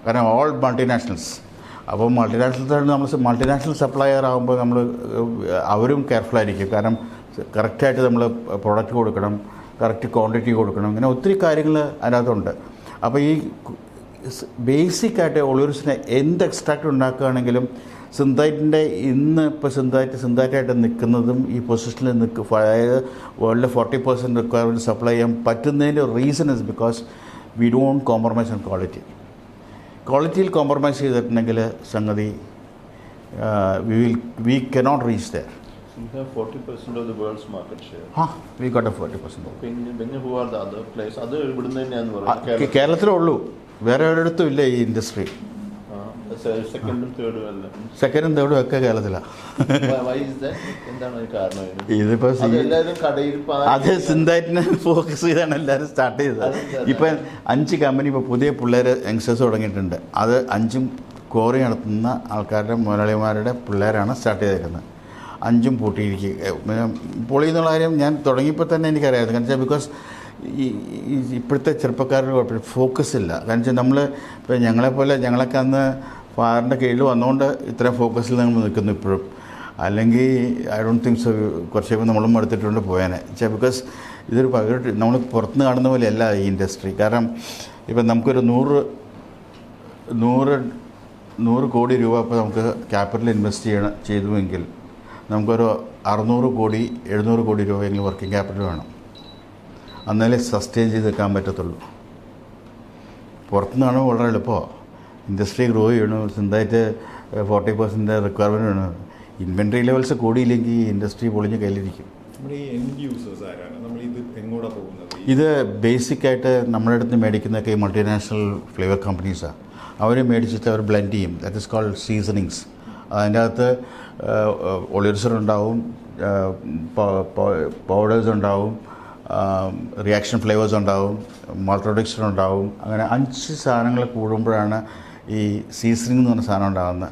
കാരണം ഓൾ മൾട്ടിനാഷണൽസ്. അപ്പോൾ മൾട്ടിനാഷണൽ സപ്ലയർ ആകുമ്പോൾ അവരും കെയർഫുൾ ആയിരിക്കും. കാരണം കറക്റ്റായിട്ട് നമ്മൾ പ്രൊഡക്റ്റ് കൊടുക്കണം, കറക്റ്റ് ക്വാണ്ടിറ്റി കൊടുക്കണം. ഇങ്ങനെ ഒത്തിരി കാര്യങ്ങൾ അതിനകത്തുണ്ട്. അപ്പോൾ ഈ ബേസിക്കായിട്ട് ഒളിയോറിസിനെ എന്ത് എക്സ്ട്രാക്റ്റ് ഉണ്ടാക്കുകയാണെങ്കിലും സിന്തൈറ്റിൻ്റെ ഇപ്പോൾ സിന്തൈറ്റായിട്ട് നിൽക്കുന്നതും ഈ പൊസിഷനിൽ അതായത് വേൾഡിലെ 40% റിക്വയർമെൻറ്റ് സപ്ലൈ ചെയ്യാൻ പറ്റുന്നതിൻ്റെ reason is because we don't compromise on ക്വാളിറ്റിയിൽ കോംപ്രമൈസ് ചെയ്തിട്ടുണ്ടെങ്കിൽ സംഗതി we cannot reach there. You have 40% of the world's market share. We got a 40%. പിന്നെ who are the other players? അത് ഇവിടുന്ന് തന്നെയാന്ന് പറയുന്നത്. കേരളത്തിലേ ഉള്ളൂ, വേറെ ഒരിടത്തും ഇല്ല ഈ ഇൻഡസ്ട്രി. സെക്കൻഡും തേർഡും അല്ല. സെക്കൻഡും തേർഡും ഒക്കെ കേരളത്തിലാണ്. ഇതിപ്പോൾ അത് സിന്തൈറ്റിനെ ഫോക്കസ് ചെയ്താണ് എല്ലാവരും സ്റ്റാർട്ട് ചെയ്തത്. ഇപ്പം 5 കമ്പനി ഇപ്പോൾ പുതിയ പിള്ളേർ യങ്സ്റ്റേഴ്സ് തുടങ്ങിയിട്ടുണ്ട്. അത് 5ഉം കോറി നടത്തുന്ന ആൾക്കാരുടെ മുതലാളിമാരുടെ പിള്ളേരാണ് സ്റ്റാർട്ട് ചെയ്തേക്കുന്നത്. 5ഉം പൂട്ടിയിരിക്കുക. പൊളി എന്നുള്ള കാര്യം ഞാൻ തുടങ്ങിയപ്പോൾ തന്നെ എനിക്കറിയാമായിരുന്നു. കാരണം വെച്ചാൽ ബിക്കോസ് ഇപ്പോഴത്തെ ചെറുപ്പക്കാരുടെ ഫോക്കസ് ഇല്ല. കാരണം വെച്ചാൽ നമ്മൾ ഇപ്പോൾ ഞങ്ങളൊക്കെ അന്ന് ഫാദറിൻ്റെ കീഴിൽ വന്നുകൊണ്ട് ഇത്രയും ഫോക്കസിൽ നമ്മൾ നിൽക്കുന്നു ഇപ്പോഴും. അല്ലെങ്കിൽ ഐ ഡോണ്ട് തിങ്ക് സോ കുറച്ച് കഴിയുമ്പോൾ നമ്മളും എടുത്തിട്ടുണ്ട് പോയാനെ. വെച്ചാൽ ബിക്കോസ് ഇതൊരു നമ്മൾ പുറത്തുനിന്ന് കാണുന്ന പോലെയല്ല ഈ ഇൻഡസ്ട്രി. കാരണം ഇപ്പം നമുക്കൊരു 100 കോടി രൂപ ഇപ്പോൾ നമുക്ക് ക്യാപിറ്റൽ ഇൻവെസ്റ്റ് ചെയ്തുവെങ്കിൽ നമുക്കൊരു 600 കോടി 700 കോടി രൂപയെങ്കിലും വർക്കിംഗ് ക്യാപിറ്റൽ വേണം. എന്നാലേ സസ്റ്റെയിൻ ചെയ്ത് നിൽക്കാൻ പറ്റത്തുള്ളൂ. പുറത്തുനിന്നാണ് വളരെ എളുപ്പമാണ്. ഇൻഡസ്ട്രി ഗ്രോ ചെയ്യണം, സിന്തൈറ്റ് 40% റിക്വയർമെൻറ്റ് വേണം. ഇൻവെൻട്രി ലെവൽസ് കൂടിയില്ലെങ്കിൽ ഇൻഡസ്ട്രി പൊളിഞ്ഞ് കയ്യിലിരിക്കും. ഇത് ബേസിക്കായിട്ട് നമ്മുടെ അടുത്ത് മേടിക്കുന്നതൊക്കെ ഈ മൾട്ടിനാഷണൽ ഫ്ലേവർ കമ്പനീസാണ്. അവർ മേടിച്ചിട്ട് അവർ ബ്ലെൻഡ് ചെയ്യും. That is called seasonings. അതിൻ്റെ അകത്ത് ഒളിയോറിസിൻ ഉണ്ടാവും, പൗഡേഴ്സ് ഉണ്ടാവും, റിയാക്ഷൻ ഫ്ലേവേഴ്സ് ഉണ്ടാവും, മാൾട്ടോഡിക്ഷൻ ഉണ്ടാവും. അങ്ങനെ 5 സാധനങ്ങൾ കൂടുമ്പോഴാണ് ഈ സീസണിങ് എന്ന് പറഞ്ഞ സാധനം ഉണ്ടാകുന്നത്.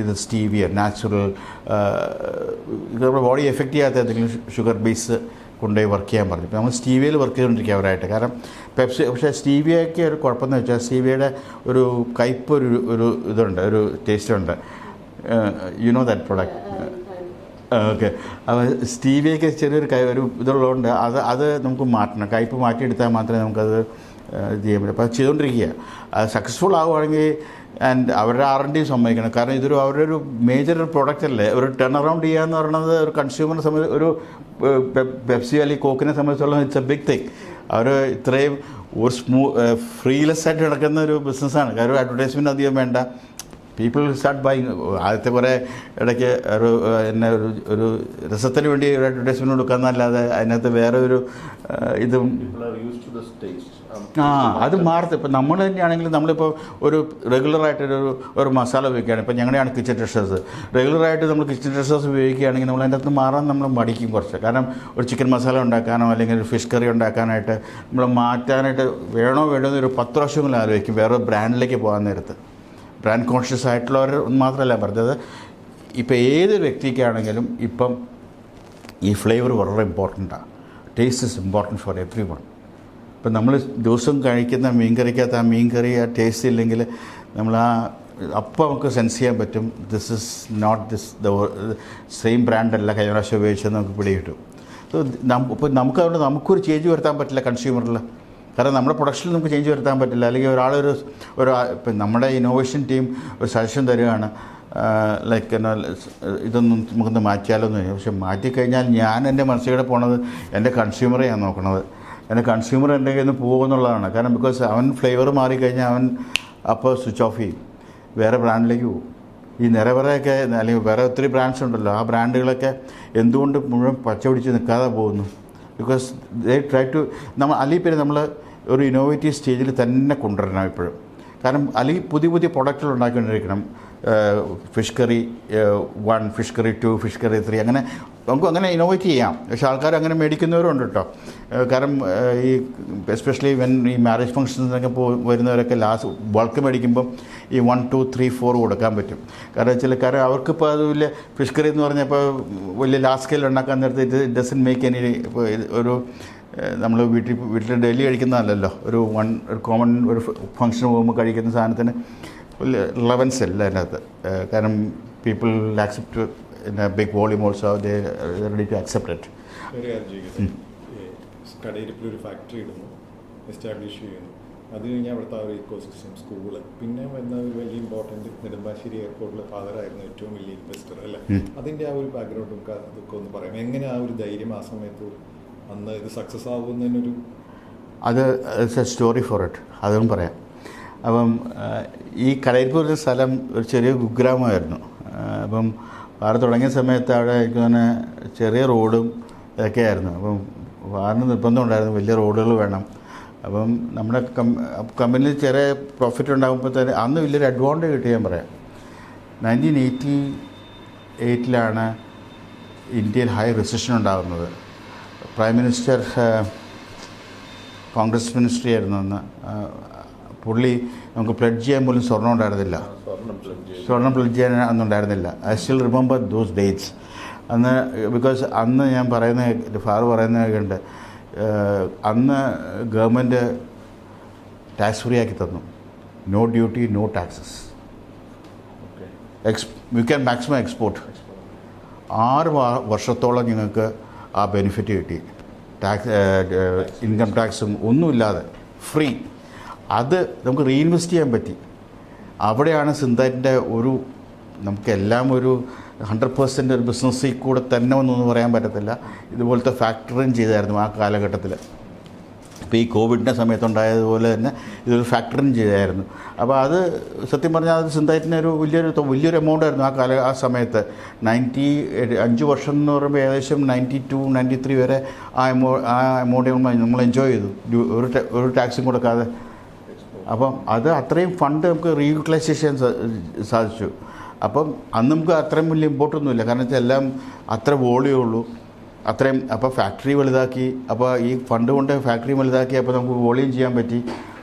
ഇത് സ്റ്റീവിയ നാച്ചുറൽ നമ്മുടെ ബോഡി എഫക്റ്റ് ചെയ്യാത്ത എന്തെങ്കിലും ഷുഗർ ബേസ് കൊണ്ടുപോയി വർക്ക് ചെയ്യാൻ പറഞ്ഞു. ഇപ്പോൾ നമ്മൾ സ്റ്റീവിയയിൽ വർക്ക് ചെയ്തുകൊണ്ടിരിക്കുക അവരായിട്ട്. കാരണം പെപ്സി പക്ഷേ സ്റ്റീവിയയ്ക്ക് ഒരു കുഴപ്പമെന്ന് വെച്ചാൽ സ്റ്റീവിയയുടെ ഒരു കയ്പ് ഒരു ഇതുണ്ട്, ഒരു ടേസ്റ്റ് ഉണ്ട്. You know that product? Okay. അപ്പോൾ സ്റ്റീവിയയ്ക്ക് ചെറിയൊരു ഒരു ഇതുള്ളതുകൊണ്ട് അത് നമുക്ക് മാറ്റണം. കയ്പ് മാറ്റിയെടുത്താൽ മാത്രമേ നമുക്കത് ഇത് ചെയ്യാൻ പറ്റും. അപ്പോൾ അത് ചെയ്തുകൊണ്ടിരിക്കുക. അത് സക്സസ്ഫുൾ ആവുകയാണെങ്കിൽ ആൻഡ് അവരുടെ R&D സമ്മതിക്കണം. കാരണം ഇതൊരു അവരുടെ ഒരു മേജർ പ്രോഡക്റ്റ് അല്ലേ. ഒരു ടേൺ അറൗണ്ട് ചെയ്യുക എന്ന് പറയുന്നത് ഒരു കൺസ്യൂമറിനെ സംബന്ധിച്ച്, ഒരു പെപ്സി അല്ലെങ്കിൽ കോക്കിനെ സംബന്ധിച്ചുള്ള ഇറ്റ്സ് എ ബിഗ് തിങ്. അവർ ഇത്രയും ഒരു ഫ്രീലെസ് ആയിട്ട് നടക്കുന്ന ഒരു ബിസിനസ്സാണ്. കാരണം ഒരു അഡ്വർടൈസ്മെൻറ്റ് അധികം വേണ്ട. People start buying. ആദ്യത്തെ കുറേ ഇടയ്ക്ക് എന്നെ ഒരു രസത്തിന് വേണ്ടി ഒരു അഡ്വർടൈസ്മെൻറ്റ് കൊടുക്കാമെന്നല്ലാതെ അതിനകത്ത് വേറെ ഒരു ഇതും അത് മാറത്ത്. ഇപ്പം നമ്മൾ തന്നെയാണെങ്കിലും നമ്മളിപ്പോൾ ഒരു റെഗുലറായിട്ടൊരു മസാല ഉപയോഗിക്കുകയാണ്. ഇപ്പം ഞങ്ങളുടെയാണ് കിച്ചൺ ട്രഷേഴ്സ്. റെഗുലറായിട്ട് നമ്മൾ കിച്ചൺ ട്രഷേഴ്സ് ഉപയോഗിക്കുകയാണെങ്കിൽ നമ്മൾ അതിൻ്റെ അകത്ത് മാറാൻ നമ്മൾ മടിക്കും കുറച്ച്. കാരണം ഒരു ചിക്കൻ മസാല ഉണ്ടാക്കാനോ അല്ലെങ്കിൽ ഒരു ഫിഷ് കറി ഉണ്ടാക്കാനായിട്ട് നമ്മൾ മാറ്റാനായിട്ട് വേണോ എന്നൊരു 10 പ്രാവശ്യമെങ്കിലും ആലോചിക്കും വേറെ ബ്രാൻഡിലേക്ക് പോകാൻ നേരത്ത്. ബ്രാൻഡ് കോൺഷ്യസ് ആയിട്ടുള്ളവർ മാത്രമല്ല പറഞ്ഞത്, ഇപ്പോൾ ഏതൊരു വ്യക്തിക്കാണെങ്കിലും ഇപ്പം ഈ ഫ്ലേവർ വളരെ ഇമ്പോർട്ടൻ്റാണ്. Taste is important for everyone. ഇപ്പം നമ്മൾ ദിവസം കഴിക്കുന്ന മീൻകറിക്കകത്ത് ആ മീൻകറി ആ ടേസ്റ്റ് ഇല്ലെങ്കിൽ നമ്മൾ അപ്പം നമുക്ക് സെൻസ് ചെയ്യാൻ പറ്റും this is not the same ബ്രാൻഡല്ല കഴിഞ്ഞ പ്രാവശ്യം ഉപയോഗിച്ചത് നമുക്ക് പിടികിട്ടും. ഇപ്പോൾ നമുക്കതുകൊണ്ട് നമുക്കൊരു ചേഞ്ച് വരുത്താൻ പറ്റില്ല കൺസ്യൂമറിൽ. കാരണം നമ്മുടെ പ്രൊഡക്ഷനിൽ നമുക്ക് ചേഞ്ച് വരുത്താൻ പറ്റില്ല. അല്ലെങ്കിൽ ഇപ്പം നമ്മുടെ ഇന്നോവേഷൻ ടീം ഒരു സജഷൻ തരികയാണ്, ലൈക്ക് ഇതൊന്നും നമുക്കൊന്ന് മാറ്റിയാലോ എന്ന്. പക്ഷെ മാറ്റിക്കഴിഞ്ഞാൽ ഞാൻ എൻ്റെ മനസ്സിലൂടെ പോണത് എൻ്റെ കൺസ്യൂമറെയാണ് നോക്കണത്. എൻ്റെ കൺസ്യൂമർ എൻ്റെ കയ്യിൽ നിന്ന് പോകുമെന്നുള്ളതാണ്. കാരണം ബിക്കോസ് അവൻ ഫ്ലേവർ മാറിക്കഴിഞ്ഞാൽ അവൻ അപ്പോൾ സ്വിച്ച് ഓഫ് ചെയ്യും, വേറെ ബ്രാൻഡിലേക്ക് പോകും. ഈ നിറവറയൊക്കെ അല്ലെങ്കിൽ വേറെ ഒത്തിരി ബ്രാൻഡ്സ് ഉണ്ടല്ലോ, ആ ബ്രാൻഡുകളൊക്കെ എന്തുകൊണ്ട് മുഴുവൻ പച്ച പിടിച്ച് നിൽക്കാതെ പോകുന്നു? ബിക്കോസ് ദേ ട്രൈ ടു അല്ലെങ്കിൽ പിന്നെ നമ്മൾ ഒരു ഇന്നോവേറ്റീവ് സ്റ്റേജിൽ തന്നെ കൊണ്ടുവരണം ഇപ്പോഴും. കാരണം അല്ലെങ്കിൽ പുതിയ പുതിയ പ്രൊഡക്റ്റുകൾ ഉണ്ടാക്കിക്കൊണ്ടിരിക്കണം. Fish curry 1, fish curry 2, fish curry 3, അങ്ങനെ നമുക്ക് അങ്ങനെ ഇന്നോവേറ്റ് ചെയ്യാം. പക്ഷേ ആൾക്കാർ അങ്ങനെ മേടിക്കുന്നവരുണ്ട് കേട്ടോ. കാരണം ഈ എസ്പെഷ്യലി ഈ മാരേജ് ഫംഗ്ഷൻസിനൊക്കെ വരുന്നവരൊക്കെ ലാസ്റ്റ് ബൾക്ക് മേടിക്കുമ്പം ഈ 1, 2, 3, 4 കൊടുക്കാൻ പറ്റും. കാരണം അവർക്കിപ്പോൾ അത് വലിയ ഫിഷ് കറി എന്ന് പറഞ്ഞപ്പോൾ വലിയ ലാസ്റ്റ് സ്കെയിൽ ഉണ്ടാക്കാൻ നേരത്തെ ഇത് ഡസൻ മേക്ക് എനി ഇപ്പോൾ ഒരു നമ്മൾ വീട്ടിൽ ഡെയിലി കഴിക്കുന്നതല്ലല്ലോ. ഒരു കോമൺ ഒരു ഫംഗ്ഷൻ പോകുമ്പോൾ കഴിക്കുന്ന സാധനത്തിന് വലിയ റിലവൻസ് അല്ല അതിനകത്ത്. കാരണം people accept in a big volume also they ready to accept it. കടയിൽ ഒരു ഫാക്ടറി ഇടുന്നു, എസ്റ്റാബ്ലിഷ് ചെയ്യുന്നു. അത് കഴിഞ്ഞാൽ അവിടുത്തെ ആ ഒരു ഇക്കോസിസ്റ്റം, സ്കൂള്, പിന്നെ വന്ന ഒരു വലിയ ഇമ്പോർട്ടൻറ്റ് നെടുമ്പാശ്ശേരി എയർപോർട്ടിലെ ഫാദറായിരുന്നു ഏറ്റവും വലിയ ഇൻവെസ്റ്റർ അല്ലേ. അതിൻ്റെ ആ ഒരു ബാക്ക്ഗ്രൗണ്ടും അതൊക്കെ ഒന്ന് പറയാം. എങ്ങനെ ആ ഒരു ധൈര്യം ആ സമയത്ത് അന്ന് ഇത് സക്സസ് ആകുന്നതിനൊരു അത് it's A story for it, അതും പറയാം. അപ്പം ഈ കടയിൽപ്പൂർ ഒരു സ്ഥലം ഒരു ചെറിയ കുഗ്രാമമായിരുന്നു. അപ്പം വാറ് തുടങ്ങിയ സമയത്ത് അവിടെ എനിക്ക് തന്നെ ചെറിയ റോഡും ഇതൊക്കെ ആയിരുന്നു. അപ്പം വാറിന് നിർബന്ധം ഉണ്ടായിരുന്നു വലിയ റോഡുകൾ വേണം. അപ്പം നമ്മുടെ കമ്പനിയിൽ ചെറിയ പ്രോഫിറ്റ് ഉണ്ടാകുമ്പോൾ തന്നെ അന്ന് വലിയൊരു അഡ്വാൻറ്റേജ് കിട്ടി ഞാൻ പറയാം. 1988 ഇന്ത്യയിൽ ഹൈ റിസഷൻ ഉണ്ടാകുന്നത്. പ്രൈം മിനിസ്റ്റർ കോൺഗ്രസ് മിനിസ്റ്ററി ആയിരുന്നു അന്ന്. പുള്ളി നമുക്ക് പ്ലഡ്ജ് ചെയ്യാൻ പോലും സ്വർണ്ണം ഉണ്ടായിരുന്നില്ല. സ്വർണ്ണം പ്ലഡ്ജ് ചെയ്യാൻ അന്നുണ്ടായിരുന്നില്ല. I still remember those dates. അന്ന് ബിക്കോസ് അന്ന് ഞാൻ പറയുന്ന ഫാദർ പറയുന്നതൊക്കെയുണ്ട്, അന്ന് ഗവൺമെൻറ് ടാക്സ് ഫ്രീ ആക്കി തന്നു. No duty, no taxes. You can maximum export. 6 വർഷത്തോളം ഞങ്ങൾക്ക് ആ ബെനിഫിറ്റ് കിട്ടി. ഇൻകം ടാക്സും ഒന്നുമില്ലാതെ ഫ്രീ. അത് നമുക്ക് റീഇൻവെസ്റ്റ് ചെയ്യാൻ പറ്റി. അവിടെയാണ് സിന്താറ്റിൻ്റെ ഒരു നമുക്കെല്ലാം ഒരു 100% ഒരു ബിസിനസ്സിൽ കൂടെ തന്നെ ഒന്നും പറയാൻ പറ്റത്തില്ല. ഇതുപോലത്തെ ഫാക്ടറിയും ചെയ്തായിരുന്നു ആ കാലഘട്ടത്തിൽ. ഇപ്പോൾ ഈ കോവിഡിൻ്റെ സമയത്തുണ്ടായതുപോലെ തന്നെ ഇതൊരു ഫാക്ടറിയും ചെയ്തായിരുന്നു. അപ്പോൾ അത് സത്യം പറഞ്ഞാൽ അത് സിന്താറ്റിന് ഒരു വലിയൊരു എമൗണ്ട് ആയിരുന്നു ആ സമയത്ത്. 5 വർഷം എന്ന് പറയുമ്പോൾ ഏകദേശം 92, 93 വരെ ആ എമൗണ്ട് നമ്മൾ എൻജോയ് ചെയ്തു, ഒരു ടാക്സും കൊടുക്കാതെ. അപ്പം അത് അത്രയും ഫണ്ട് നമുക്ക് റീയൂട്ടിലൈസേഷൻ സാധിച്ചു. അപ്പം അന്ന് നമുക്ക് അത്രയും വലിയ ഇമ്പോർട്ടൊന്നുമില്ല. കാരണം വെച്ചാൽ എല്ലാം അത്ര വോളിയേ ഉള്ളൂ. അത്രയും. അപ്പോൾ ഫാക്ടറി വലുതാക്കി, അപ്പോൾ ഈ ഫണ്ട് കൊണ്ട് ഫാക്ടറി വലുതാക്കി, അപ്പോൾ നമുക്ക് വോളിയം ചെയ്യാൻ പറ്റി,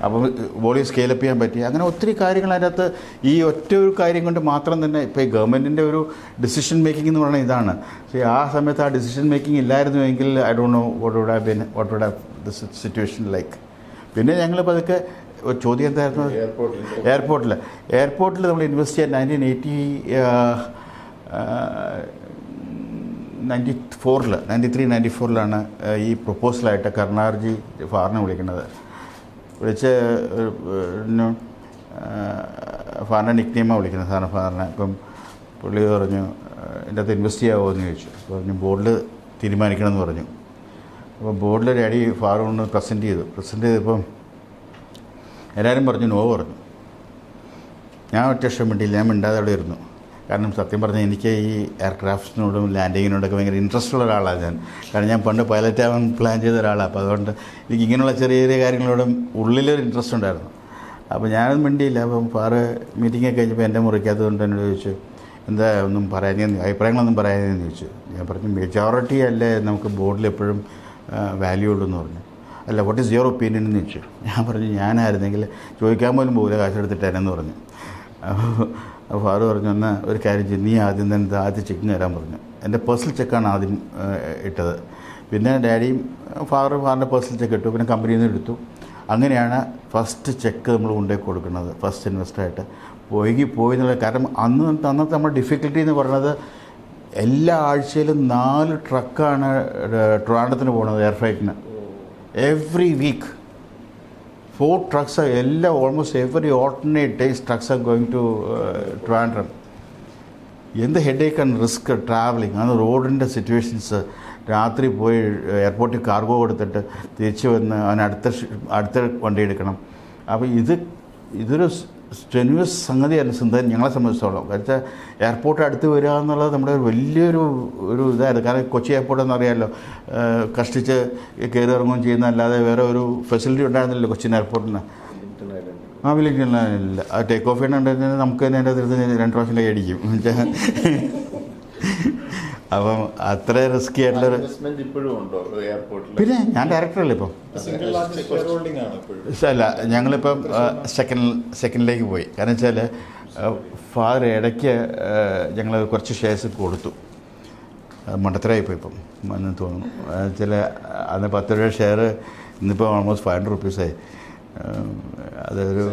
അപ്പോൾ വോളിയം സ്കെയിലപ്പ് ചെയ്യാൻ പറ്റി. അങ്ങനെ ഒത്തിരി കാര്യങ്ങൾ അതിനകത്ത് ഈ ഒറ്റ ഒരു കാര്യം കൊണ്ട് മാത്രം തന്നെ. ഇപ്പോൾ ഈ ഗവൺമെൻറ്റിൻ്റെ ഒരു ഡിസിഷൻ മേക്കിംഗ് എന്ന് പറയുന്നത് ഇതാണ്. പക്ഷേ ആ സമയത്ത് ആ ഡിസിഷൻ മേക്കിംഗ് ഇല്ലായിരുന്നുവെങ്കിൽ I don't know what would have the situation like. പിന്നെ ഞങ്ങൾ പതുക്കെ ഒരു ചോദ്യം എന്തായിരുന്നു? എയർപോർട്ടിൽ നമ്മൾ ഇൻവെസ്റ്റ് ചെയ്യാൻ 1993-94 ഈ പ്രൊപ്പോസലായിട്ട് കരുണാകർജി ഫാറിനെ വിളിക്കുന്നത്. വിളിച്ച് ഫാറിനെ നിക്നെയിമാണ് വിളിക്കുന്നത്, സാറിന് ഫാറിനെ. ഇപ്പം പുള്ളി പറഞ്ഞു എൻ്റെ അകത്ത് ഇൻവെസ്റ്റ് ചെയ്യാമോ എന്ന് ചോദിച്ചു. പറഞ്ഞു ബോർഡിൽ തീരുമാനിക്കണമെന്ന് പറഞ്ഞു. അപ്പോൾ ബോർഡിൽ ഡാഡി ഫാർ കൊണ്ട് പ്രസൻറ്റ് ചെയ്തപ്പം എല്ലാവരും പറഞ്ഞു നോ പറഞ്ഞു. ഞാൻ ഒറ്റ ഇഷ്ടം വേണ്ടിയില്ല, ഞാൻ മിണ്ടാതെ അവിടെ ഇരുന്നു. കാരണം സത്യം പറഞ്ഞാൽ എനിക്ക് ഈ എയർക്രാഫ്റ്റ്സിനോടും ലാൻഡിങ്ങിനോടൊക്കെ ഭയങ്കര ഇൻട്രസ്റ്റ് ഉള്ള ഒരാളാണ് ഞാൻ. കാരണം ഞാൻ പണ്ട് പൈലറ്റ് ആവാൻ പ്ലാൻ ചെയ്ത ഒരാളാണ്. അപ്പോൾ അതുകൊണ്ട് എനിക്ക് ഇങ്ങനെയുള്ള ചെറിയ ചെറിയ കാര്യങ്ങളോടും ഉള്ളിലൊരു ഇൻട്രസ്റ്റ് ഉണ്ടായിരുന്നു. അപ്പോൾ ഞാനൊന്നും മിണ്ടിയില്ല. അപ്പം ഫാറ് മീറ്റിങ്ങൊക്കെ കഴിഞ്ഞപ്പോൾ എൻ്റെ മുറിക്കകത്തുകൊണ്ട് എന്നോട് ചോദിച്ചു എന്താ ഒന്നും പറയാനെന്ന്, അഭിപ്രായങ്ങളൊന്നും പറയാനെന്ന് ചോദിച്ചു. ഞാൻ പറഞ്ഞു മെജോറിറ്റി അല്ലേ നമുക്ക് ബോർഡിൽ എപ്പോഴും വാല്യൂ ഉള്ളൂ പറഞ്ഞു. അല്ല വാട്ട് ഈസ് യുവർ ഒപ്പീനിയൻ എന്ന് ചോദിച്ചു. ഞാൻ പറഞ്ഞു ഞാനായിരുന്നെങ്കിൽ ചോദിക്കാൻ പോലും പോകില്ല, കാശെടുത്തിട്ടേനെന്ന് പറഞ്ഞു. അപ്പോൾ ഫാറ് പറഞ്ഞു എന്നാൽ ഒരു കാര്യം ചെയ്യും, നീ ആദ്യം തന്നെ ആദ്യം ചെക്കിങ് തരാൻ പറഞ്ഞു. എൻ്റെ പേഴ്സണൽ ചെക്കാണ് ആദ്യം ഇട്ടത്. പിന്നെ ഡാഡിയും ഫാറിൻ്റെ പേഴ്സണൽ ചെക്ക് ഇട്ടു. പിന്നെ കമ്പനിയിൽ നിന്ന് എടുത്തു. അങ്ങനെയാണ് ഫസ്റ്റ് ചെക്ക് നമ്മൾ കൊണ്ടുപോയി കൊടുക്കുന്നത്, ഫസ്റ്റ് ഇൻവെസ്റ്ററായിട്ട്. പോയി എന്നുള്ള കാരണം അന്നത്തെ നമ്മുടെ ഡിഫിക്കൽട്ടി എന്ന് പറയുന്നത് എല്ലാ ആഴ്ചയിലും 4 ട്രക്കാണ് ട്രിവാൻഡ്രത്തിന് പോകുന്നത് എയർ ഫ്ലൈറ്റിന്. Every week 4 trucks are almost every alternate days trucks are going to Trivandrum. എന്ത് ഹെഡേക്ക് ആൻഡ് റിസ്ക് ട്രാവലിംഗ്. അന്ന് റോഡിൻ്റെ സിറ്റുവേഷൻസ്. രാത്രി പോയി എയർപോർട്ടിൽ കാർഗോ കൊടുത്തിട്ട് തിരിച്ച് വന്ന് അവന് അടുത്ത വണ്ടി എടുക്കണം. അപ്പോൾ ഇതൊരു സ്ട്രെനുവസ് സംഗതിയായിരുന്നു ഞങ്ങളെ സംബന്ധിച്ചോളം. കാരണം എയർപോർട്ട് അടുത്ത് വരിക എന്നുള്ളത് നമ്മുടെ വലിയൊരു ഇതായിരുന്നു. കാരണം കൊച്ചി എയർപോർട്ട് എന്നറിയാമല്ലോ, കഷ്ടിച്ച് കയറി ഇറങ്ങുകയും ചെയ്യുന്ന അല്ലാതെ വേറെ ഒരു ഫെസിലിറ്റി ഉണ്ടായിരുന്നില്ല കൊച്ചിൻ എയർപോർട്ടിന്. വില്ലിംഗ്ടൺ ഇല്ല. ആ ടേക്ക് ഓഫ് ചെയ്യണമെന്നുണ്ടെങ്കിൽ നമുക്ക് തന്നെ അതിൻ്റെ അതിർത്ത് 2 പ്രാവശ്യം കൈ അടിക്കും. അപ്പം അത്ര റിസ്കി ആയിട്ടുള്ളൊരു. പിന്നെ ഞാൻ ഡയറക്ടറല്ലേ ഇപ്പം. അല്ല ഞങ്ങളിപ്പം സെക്കൻഡിലേക്ക് പോയി. കാരണം വെച്ചാൽ ഫാദർ ഇടയ്ക്ക് ഞങ്ങൾ കുറച്ച് ഷെയർസ് കൊടുത്തു. മണ്ടത്തരായിപ്പോയി ഇപ്പം എന്ന് തോന്നുന്നു. ചില അന്ന് 10 രൂപ ഷെയർ ഇന്നിപ്പോൾ ഓൾമോസ്റ്റ് 500 rupees-ആയി. അതൊരു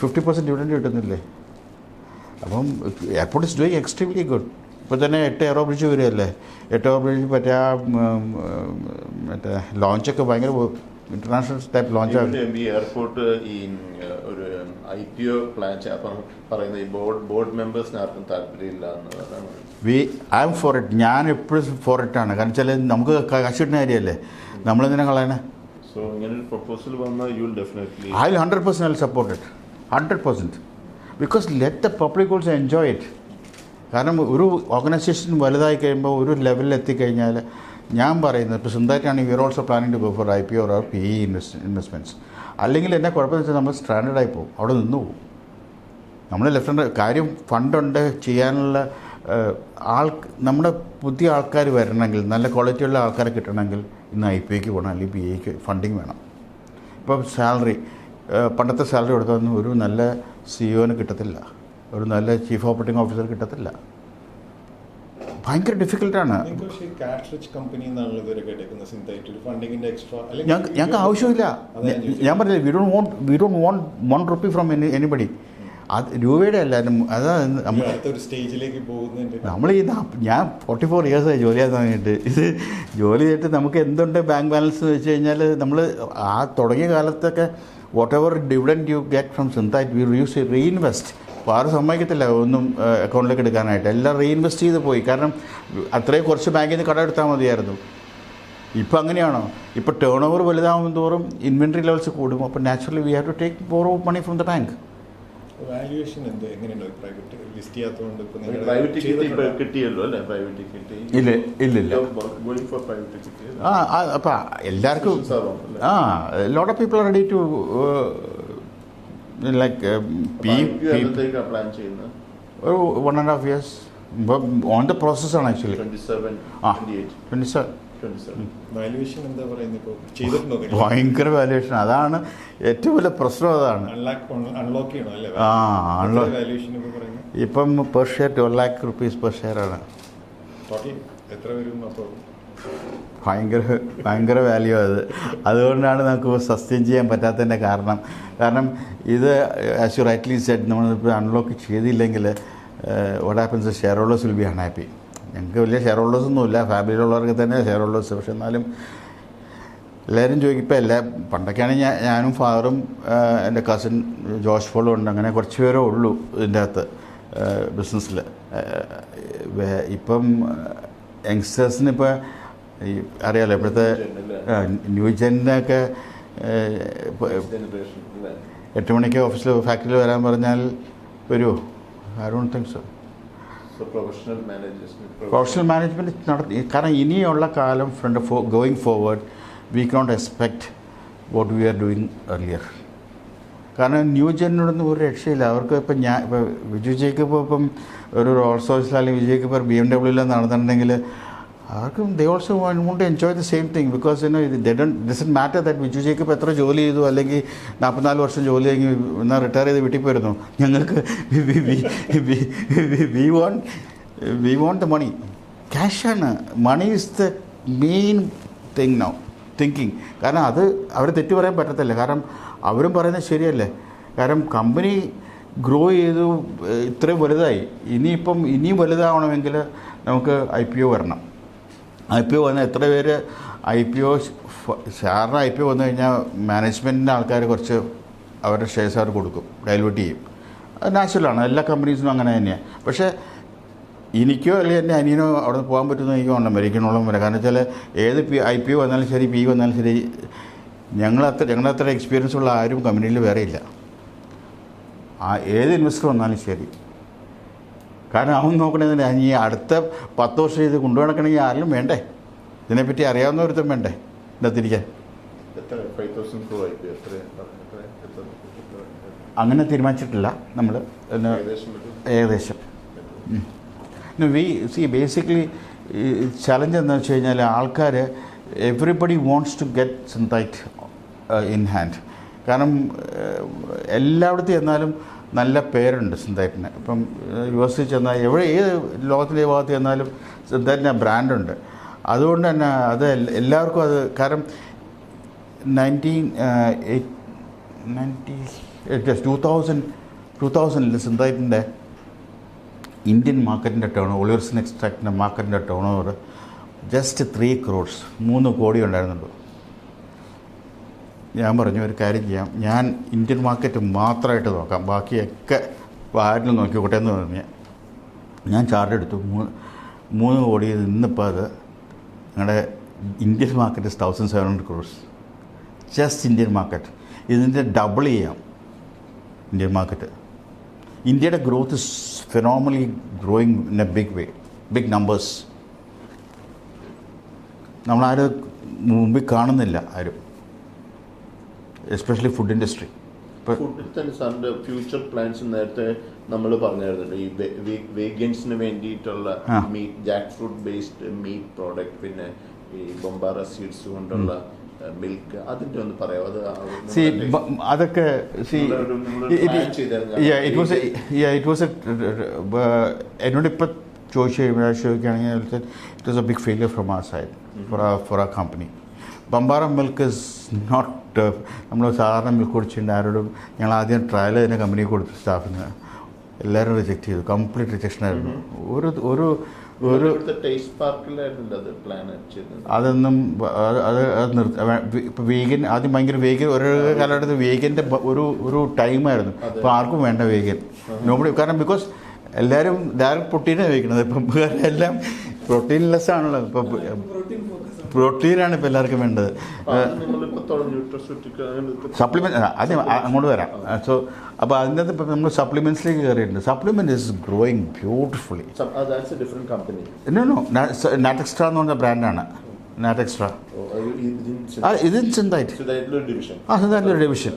50% ഡിവിഡൻഡ് കിട്ടുന്നില്ലേ. അപ്പം airport is doing extremely good. ഇപ്പോൾ തന്നെ 8 എയറോ ബ്രിഡ്ജ് വരികയല്ലേ. 8 എയറോ ബ്രിഡ്ജ് മറ്റേ ലോഞ്ചൊക്കെ ഭയങ്കര ഇന്റർനാഷണൽ ടൈപ്പ് ലോഞ്ചാണ്. എയർപോർട്ട് ഈ ഒരു IPO പ്ലാൻ പറയുന്ന ഈ ബോർഡ് മെമ്പേഴ്സിന് ആർക്കും താല്പര്യമില്ല എന്നതാണ്. I M for it. ഞാൻ എപ്പോഴും ഫോർ ഇറ്റാണ്. കാരണം വെച്ചാൽ നമുക്ക് കാശ് കിട്ടുന്ന കാര്യമല്ലേ, നമ്മളെന്തിനാ കളയണേ. സോ ഇങ്ങനെ ഒരു പ്രൊപ്പോസൽ വന്നാൽ you will definitely 100% support it. 100%. Because let the public also enjoy it. കാരണം ഒരു ഓർഗനൈസേഷൻ വലുതായി കഴിയുമ്പോൾ ഒരു ലെവലിൽ എത്തിക്കഴിഞ്ഞാൽ ഞാൻ പറയുന്നത് ഇപ്പോൾ സ്വന്തമായിട്ടാണ് we are also planning to go for IPO or PE investments. അല്ലെങ്കിൽ എന്നെ കുഴപ്പമെന്ന് വെച്ചാൽ നമ്മൾ സ്റ്റാൻഡേർഡായി പോകും, അവിടെ നിന്ന് പോകും. നമ്മൾ ലെഫ്റ്റ് കാര്യം ഫണ്ടുണ്ട് ചെയ്യാനുള്ള നമ്മുടെ പുതിയ ആൾക്കാർ വരണമെങ്കിൽ, നല്ല ക്വാളിറ്റിയുള്ള ആൾക്കാരെ കിട്ടണമെങ്കിൽ ഇന്ന് IPOയ്ക്ക് പോകണം, അല്ലെങ്കിൽ PEക്ക് ഫണ്ടിങ് വേണം. ഇപ്പം സാലറി പണ്ടത്തെ സാലറി കൊടുത്തൊന്നും ഒരു നല്ല CEOന് കിട്ടത്തില്ല, ഒരു നല്ല ചീഫ് ഓപ്പറേറ്റിംഗ് ഓഫീസർ കിട്ടത്തില്ല. ഭയങ്കര ഡിഫിക്കൽട്ടാണ്. ഞങ്ങൾക്ക് ആവശ്യമില്ല. ഞാൻ പറഞ്ഞില്ല, we don't want 1 rupee from anybody. അത് രൂപയുടെ അല്ല. അതാണ് നമ്മൾ ഞാൻ 44 years ജോലി ചെയ്യാൻ തുടങ്ങിയിട്ട്. ഇത് ജോലി ചെയ്തിട്ട് നമുക്ക് എന്തുണ്ട് ബാങ്ക് ബാലൻസ് എന്ന് വെച്ച് കഴിഞ്ഞാൽ നമ്മൾ ആ തുടങ്ങിയ കാലത്തൊക്കെ whatever dividend you get from Synthite we use to reinvest. അപ്പോൾ ആരും സമ്മതിക്കത്തില്ല ഒന്നും അക്കൗണ്ടിലേക്ക് എടുക്കാനായിട്ട്. എല്ലാം റീഇൻവെസ്റ്റ് ചെയ്ത് പോയി. കാരണം അത്രയും കുറച്ച് ബാങ്കിൽ നിന്ന് കടം എടുത്താൽ മതിയായിരുന്നു. ഇപ്പം അങ്ങനെയാണോ? ഇപ്പോൾ ടേൺ ഓവർ വലുതാകും തോറും ഇൻവെൻട്രി ലെവൽസ് കൂടും. അപ്പോൾ naturally we have to take borrow money from the bank. Valuation എങ്ങനെയുണ്ടോ? ലിസ്റ്റ് ചെയ്യാത്തതുകൊണ്ട് ഇല്ല. അപ്പം എല്ലാവർക്കും lot of people are ready to like ഒരു 1.5 years. ഇപ്പം ഓൺ ദ പ്രോസസ്സാണ് ആക്ച്വലി. 27, ആ 28, 27. 27. വാല്യുവേഷൻ എന്താ പറയുന്നത് ഇപ്പോൾ ചെയ്തിട്ടുണ്ടോ? ഭയങ്കര വാല്യുവേഷൻ. അതാണ് ഏറ്റവും വലിയ പ്രശ്നം. അതാണ് അൺലോക്ക് ചെയ്യണോ അല്ലേ? വാല്യുവേഷൻ ഇപ്പോൾ പറയുന്നത് ഇപ്പം per share 12 lakh rupees per share ആണ്. ടോട്ടൽ എത്ര വരും അപ്പോൾ? ഭയങ്കര വാല്യൂ അതുകൊണ്ടാണ് നമുക്ക് സസ്റ്റെയിൻ ചെയ്യാൻ പറ്റാത്തതിൻ്റെ കാരണം ഇത് ആസ് യു റൈറ്റ്ലി സെഡ്, നമ്മളിപ്പോൾ അൺലോക്ക് ചെയ്തില്ലെങ്കിൽ what happens, share holders will be unhappy. ഞങ്ങൾക്ക് വലിയ ഷെയർ ഹോൾഡേഴ്സൊന്നുമില്ല, ഫാമിലിയിലുള്ളവർക്ക് തന്നെ ഷെയർ ഹോൾഡേഴ്സ്. പക്ഷെ എന്നാലും എല്ലാവരും ചോദിക്കും. ഇപ്പോൾ പണ്ടൊക്കെയാണെങ്കിൽ ഞാനും ഫാദറും എൻ്റെ കസിൻ ജോഷ് ഫോളും ഉണ്ട്, അങ്ങനെ കുറച്ച് പേരേ ഉള്ളൂ ഇതിൻ്റെ അകത്ത് ബിസിനസ്സിൽ. ഇപ്പം യങ്സ്റ്റേഴ്സിന് ഇപ്പോൾ ഈ അറിയാലോ ഇപ്പോഴത്തെ ന്യൂ ജെന്നൊക്കെ 8 മണിക്ക് ഓഫീസിൽ ഫാക്ടറിയിൽ വരാൻ പറഞ്ഞാൽ വരുമോ? I don't think so. Professional management നടത്തി. കാരണം ഇനിയുള്ള കാലം going forward we cannot expect what we are doing earlier. കാരണം ന്യൂ ജെന്നിനോടൊന്നും ഒരു രക്ഷയില്ല. അവർക്ക് ഇപ്പം ഇപ്പോൾ വിജു ജേക്കബ് ഇപ്പം ഒരു റോൾസ് റോയ്സിൽ അല്ലെങ്കിൽ വിജു ജേക്കബ് BMW നടന്നിട്ടുണ്ടെങ്കിൽ അവർക്കും they also won't enjoy the same thing. Because doesn't matter that Viju Jacob എത്ര ജോലി ചെയ്തു, അല്ലെങ്കിൽ 44 വർഷം ജോലി കഴിഞ്ഞ് എന്നാൽ റിട്ടയർ ചെയ്ത് വീട്ടിൽ പോയിരുന്നു. ഞങ്ങൾക്ക് വി വോണ്ട് ദ മണി. ക്യാഷാണ്. Money is the main thing now thinking. കാരണം അത് അവർ തെറ്റു പറയാൻ പറ്റത്തില്ല. കാരണം അവരും പറയുന്നത് ശരിയല്ലേ. കാരണം കമ്പനി ഗ്രോ ചെയ്തു ഇത്രയും വലുതായി. ഇനിയും വലുതാവണമെങ്കിൽ നമുക്ക് IPO വരണം. IPO വന്നാൽ എത്ര പേര് സാറിന് IPO വന്നു കഴിഞ്ഞാൽ മാനേജ്മെൻറ്റിൻ്റെ ആൾക്കാർ കുറച്ച് അവരുടെ ഷെയർസ് അവർ കൊടുക്കും, ഡൈല്യൂട്ട് ചെയ്യും. അത് നാച്ചുറലാണ്, എല്ലാ കമ്പനീസിനും അങ്ങനെ തന്നെയാണ്. പക്ഷേ എനിക്കോ അല്ലെങ്കിൽ എൻ്റെ അനിയനോ അവിടെ നിന്ന് പോകാൻ പറ്റുമെന്ന് എനിക്ക് വേണം, മരിക്കണോളം വരെ. കാരണം വെച്ചാൽ ഏത് IPO വന്നാലും ശരി, PE വന്നാലും ശരി, ഞങ്ങളത്ര എക്സ്പീരിയൻസ് ഉള്ള ആരും കമ്പനിയിൽ വേറെ ഇല്ല. ഏത് ഇൻവെസ്റ്റർ വന്നാലും ശരി. കാരണം അവൻ നോക്കണതിന് ഈ അടുത്ത 10 വർഷം ഇത് കൊണ്ടുനടക്കണമെങ്കിൽ ആരെങ്കിലും വേണ്ടേ? ഇതിനെപ്പറ്റി അറിയാവുന്നവരുത്തും വേണ്ടേ ഇതിനകത്തിരിക്കാൻ? അങ്ങനെ തീരുമാനിച്ചിട്ടില്ല നമ്മൾ. ഏകദേശം ബേസിക്കലി ചലഞ്ച് എന്താണെന്ന് വെച്ച് കഴിഞ്ഞാൽ ആൾക്കാർ everybody wants to get Synthite in hand. കാരണം എല്ലായിടത്തും ചെന്നാലും നല്ല പേരുണ്ട് സിന്തൈറ്റിന്. ഇപ്പം US ചെന്നാൽ ഏത് ലോകത്തിലെ ഭാഗത്ത് ചെന്നാലും സിന്തൈറ്റിന് ബ്രാൻഡുണ്ട്. അതുകൊണ്ട് തന്നെ അത് എല്ലാവർക്കും അത്. കാരണം 2000 സിന്തൈറ്റിൻ്റെ ഇന്ത്യൻ മാർക്കറ്റിൻ്റെ ഒളിയർസിൻ എക്സ്ട്രാക്റ്റിൻ്റെ മാർക്കറ്റിൻ്റെ ടേൺ ഓവർ ജസ്റ്റ് 3 crores, 3 കോടി ഉണ്ടായിരുന്നുള്ളൂ. ഞാൻ പറഞ്ഞു ഒരു കാര്യം ചെയ്യാം, ഞാൻ ഇന്ത്യൻ മാർക്കറ്റ് മാത്രമായിട്ട് നോക്കാം, ബാക്കിയൊക്കെ ആരിലും നോക്കിക്കോട്ടെ എന്ന് പറഞ്ഞ് ഞാൻ ചാർട്ട് എടുത്തു. 3 കോടി. ഇന്നിപ്പോൾ അത് ഞങ്ങളുടെ Indian market 1700 crores. Just Indian market. ഇതിൻ്റെ ഡബിൾ ചെയ്യാം ഇന്ത്യൻ മാർക്കറ്റ്. ഇന്ത്യയുടെ growth is phenomenally growing in a big way, big numbers. നമ്മളാരും മുമ്പിൽ കാണുന്നില്ല ആരും, എസ്പെഷ്യലി ഫുഡ് ഇൻഡസ്ട്രി. ഫുഡിൽ തന്നെ സാറിൻ്റെ ഫ്യൂച്ചർ പ്ലാൻസ് നേരത്തെ നമ്മൾ പറഞ്ഞായിരുന്നു. ഈ വേഗൻസിന് വേണ്ടിയിട്ടുള്ള meat, jack fruit based meat product, പിന്നെ ഈ ബൊമ്പാറ സീഡ്സ് കൊണ്ടുള്ള മിൽക്ക്, അതിൻ്റെ ഒന്ന് പറയാം. അതൊക്കെ എന്നോട് ഇപ്പം ചോദിക്കുകയാണെങ്കിൽ it was a big failure from our side for ആ കമ്പനി. ബംബാറ മിൽക്ക് ഇസ് നോട്ട്, നമ്മൾ സാധാരണ മിൽക്ക് കുടിച്ചിട്ടുണ്ട്. ആരോടും ഞങ്ങൾ ആദ്യം ട്രയൽ തന്നെ കമ്പനി കൊടുത്തു സ്റ്റാഫിന്. എല്ലാവരും റിജക്റ്റ് ചെയ്തു. കംപ്ലീറ്റ് റിജക്ഷൻ ആയിരുന്നു. അതൊന്നും ഇപ്പോൾ വീഗൻ ആദ്യം ഭയങ്കര വീഗൻ ഒരു കാലഘട്ടത്തിൽ വീഗൻ്റെ ഒരു ടൈമായിരുന്നു. ഇപ്പോൾ ആർക്കും വേണ്ട വീഗൻ നോബഡി. കാരണം ബിക്കോസ് എല്ലാവരും ഡയറക്റ്റ് പ്രോട്ടീനാണ് കഴിക്കുന്നത്. ഇപ്പം എല്ലാം പ്രോട്ടീൻലെസ് ആണല്ലോ. ഇപ്പം പ്രോട്ടീനാണ് ഇപ്പോൾ എല്ലാവർക്കും വേണ്ടത്. സപ്ലിമെൻറ്റ് ആദ്യം അങ്ങോട്ട് വരാം. സോ അപ്പോൾ അതിനകത്ത് ഇപ്പം നമ്മൾ സപ്ലിമെൻറ്റ്സിലേക്ക് കയറിയിട്ടുണ്ട്. Supplement is growing beautifully. No Natxtra എന്ന് പറഞ്ഞ ബ്രാൻഡാണ്. നാറ്റെക്സ്ട്രാ ഇത് സിന്തൈറ്റ്. സിന്തൈറ്റിലൊരു ഡിവിഷൻ.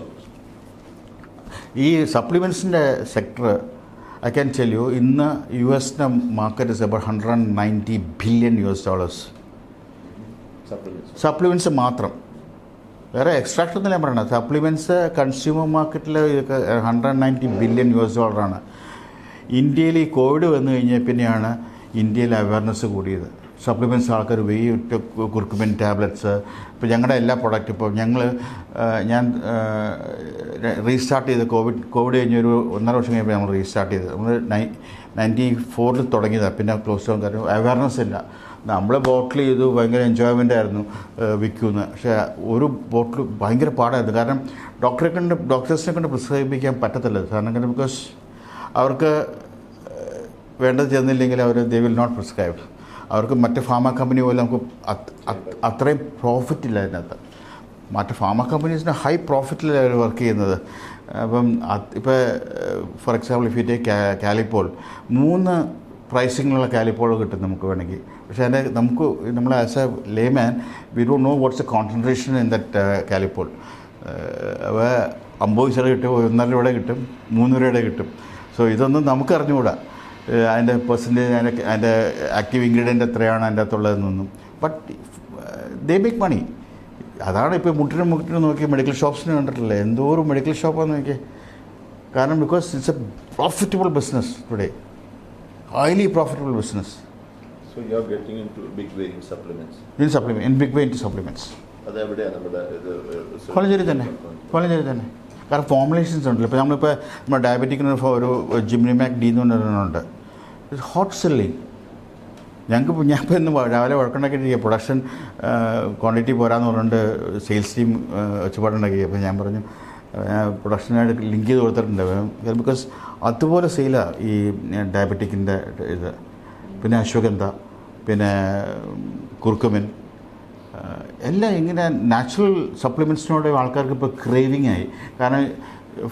ഈ സപ്ലിമെൻറ്റ്സിൻ്റെ sector I can tell you, ഇന്ന് US market is about $190 billion. Supplements മാത്രം, വേറെ എക്സ്ട്രാക്ട് ഒന്നും ഞാൻ പറയണത്. സപ്ലിമെൻറ്റ്സ് കൺസ്യൂമർ മാർക്കറ്റിൽ $190 billion. ഇന്ത്യയിൽ ഈ കോവിഡ് വന്നു കഴിഞ്ഞാൽ പിന്നെയാണ് ഇന്ത്യയിൽ അവയർനെസ് കൂടിയത്. സപ്ലിമെൻറ്റ്സ് ആൾക്കാർ ഉപയോഗിച്ച് കുർക്കുമിൻ ടാബ്ലറ്റ്സ്. ഇപ്പോൾ ഞങ്ങളുടെ എല്ലാ പ്രൊഡക്റ്റും ഇപ്പോൾ ഞാൻ റീസ്റ്റാർട്ട് ചെയ്ത് കോവിഡ് കഴിഞ്ഞൊരു 1.5 വർഷം കഴിയുമ്പോൾ നമ്മൾ റീസ്റ്റാർട്ട് ചെയ്തത്. നമ്മൾ 94 തുടങ്ങിയതാണ്. പിന്നെ ക്ലോസ് ഡൗൺ കാര്യം അവയർനെസ് ഇല്ല. നമ്മൾ ബോട്ടിൽ ചെയ്തു, ഭയങ്കര എൻജോയ്മെൻ്റ് ആയിരുന്നു വിൽക്കുന്നത്. പക്ഷേ ഒരു ബോട്ടിൽ ഭയങ്കര പാടായിരുന്നു. കാരണം ഡോക്ടേഴ്സിനെ കൊണ്ട് പ്രിസ്ക്രൈബിക്കാൻ പറ്റത്തില്ല. കാരണം ബിക്കോസ് അവർക്ക് വേണ്ടത് ചെന്നില്ലെങ്കിൽ ദേ വിൽ നോട്ട് പ്രിസ്ക്രൈബ്. അവർക്ക് മറ്റ് ഫാർമ കമ്പനി പോലെ നമുക്ക് അത്രയും പ്രോഫിറ്റ് ഇല്ല അതിനകത്ത്. മറ്റ് ഫാർമ കമ്പനീസിന് ഹൈ പ്രോഫിറ്റിലാണ് അവർ വർക്ക് ചെയ്യുന്നത്. അപ്പം ഇപ്പോൾ for example if you take കാലിപ്പോൾ 3 പ്രൈസിങ്ങിലുള്ള കാലിപ്പോൾ കിട്ടും നമുക്ക് വേണമെങ്കിൽ. പക്ഷേ അതിൻ്റെ നമ്മൾ as a layman we don't know what's a concentration in that കാലിപ്പോൾ. അവ 50 കിട്ടും, 1.5 രൂപയുടെ കിട്ടും, 3 രൂപയുടെ കിട്ടും. സോ ഇതൊന്നും നമുക്ക് അറിഞ്ഞുകൂടാ അതിൻ്റെ പെർസെൻറ്റേജ്, അതിൻ്റെ ആക്റ്റീവ് ഇൻഗ്രീഡിയൻ്റ് എത്രയാണ് അതിൻ്റെ അകത്തുള്ളതെന്നൊന്നും. But they make money. അതാണ് ഇപ്പോൾ മുട്ടിന് നോക്കി മെഡിക്കൽ ഷോപ്സിന് കണ്ടിട്ടില്ലേ, എന്തോരം മെഡിക്കൽ ഷോപ്പാന്ന് നോക്കി. കാരണം because it's A profitable business today, highly profitable business. So you are getting into big way in supplements. In big way into supplements. അതെവിടെയാണ് നമ്മുടെ കോളേജിൽ തന്നെ കാരണം ഫോർമുലേഷൻസ് ഉണ്ടല്ലോ. ഇപ്പോൾ നമ്മുടെ ഡയബറ്റിക്കിന് ഒരു ജിംനിമാക് ഡി എന്ന് പറഞ്ഞിട്ടുണ്ട്. It's hot selling. ഞാനിപ്പോൾ ഇന്ന് രാവിലെ വഴക്കുണ്ടാക്കിയിട്ടിരിക്കുക, പ്രൊഡക്ഷൻ ക്വാണ്ടിറ്റി പോരാന്ന് പറഞ്ഞിട്ട് സെയിൽസ് ടീം ഒച്ചപ്പാടുണ്ടാക്കി. അപ്പോൾ ഞാൻ പറഞ്ഞു പ്രൊഡക്ഷനായിട്ട് ലിങ്ക് ചെയ്ത് കൊടുത്തിട്ടുണ്ട്. ബിക്കോസ് അതുപോലെ സെയിലാണ് ഈ ഡയബറ്റിക്കിൻ്റെ ഇത്. പിന്നെ അശ്വഗന്ധ, പിന്നെ കുർക്കുമിൻ, എല്ലാം ഇങ്ങനെ നാച്ചുറൽ സപ്ലിമെൻറ്റ്സിനോട് ആൾക്കാർക്ക് ഇപ്പോൾ ക്രേവിങ് ആയി. കാരണം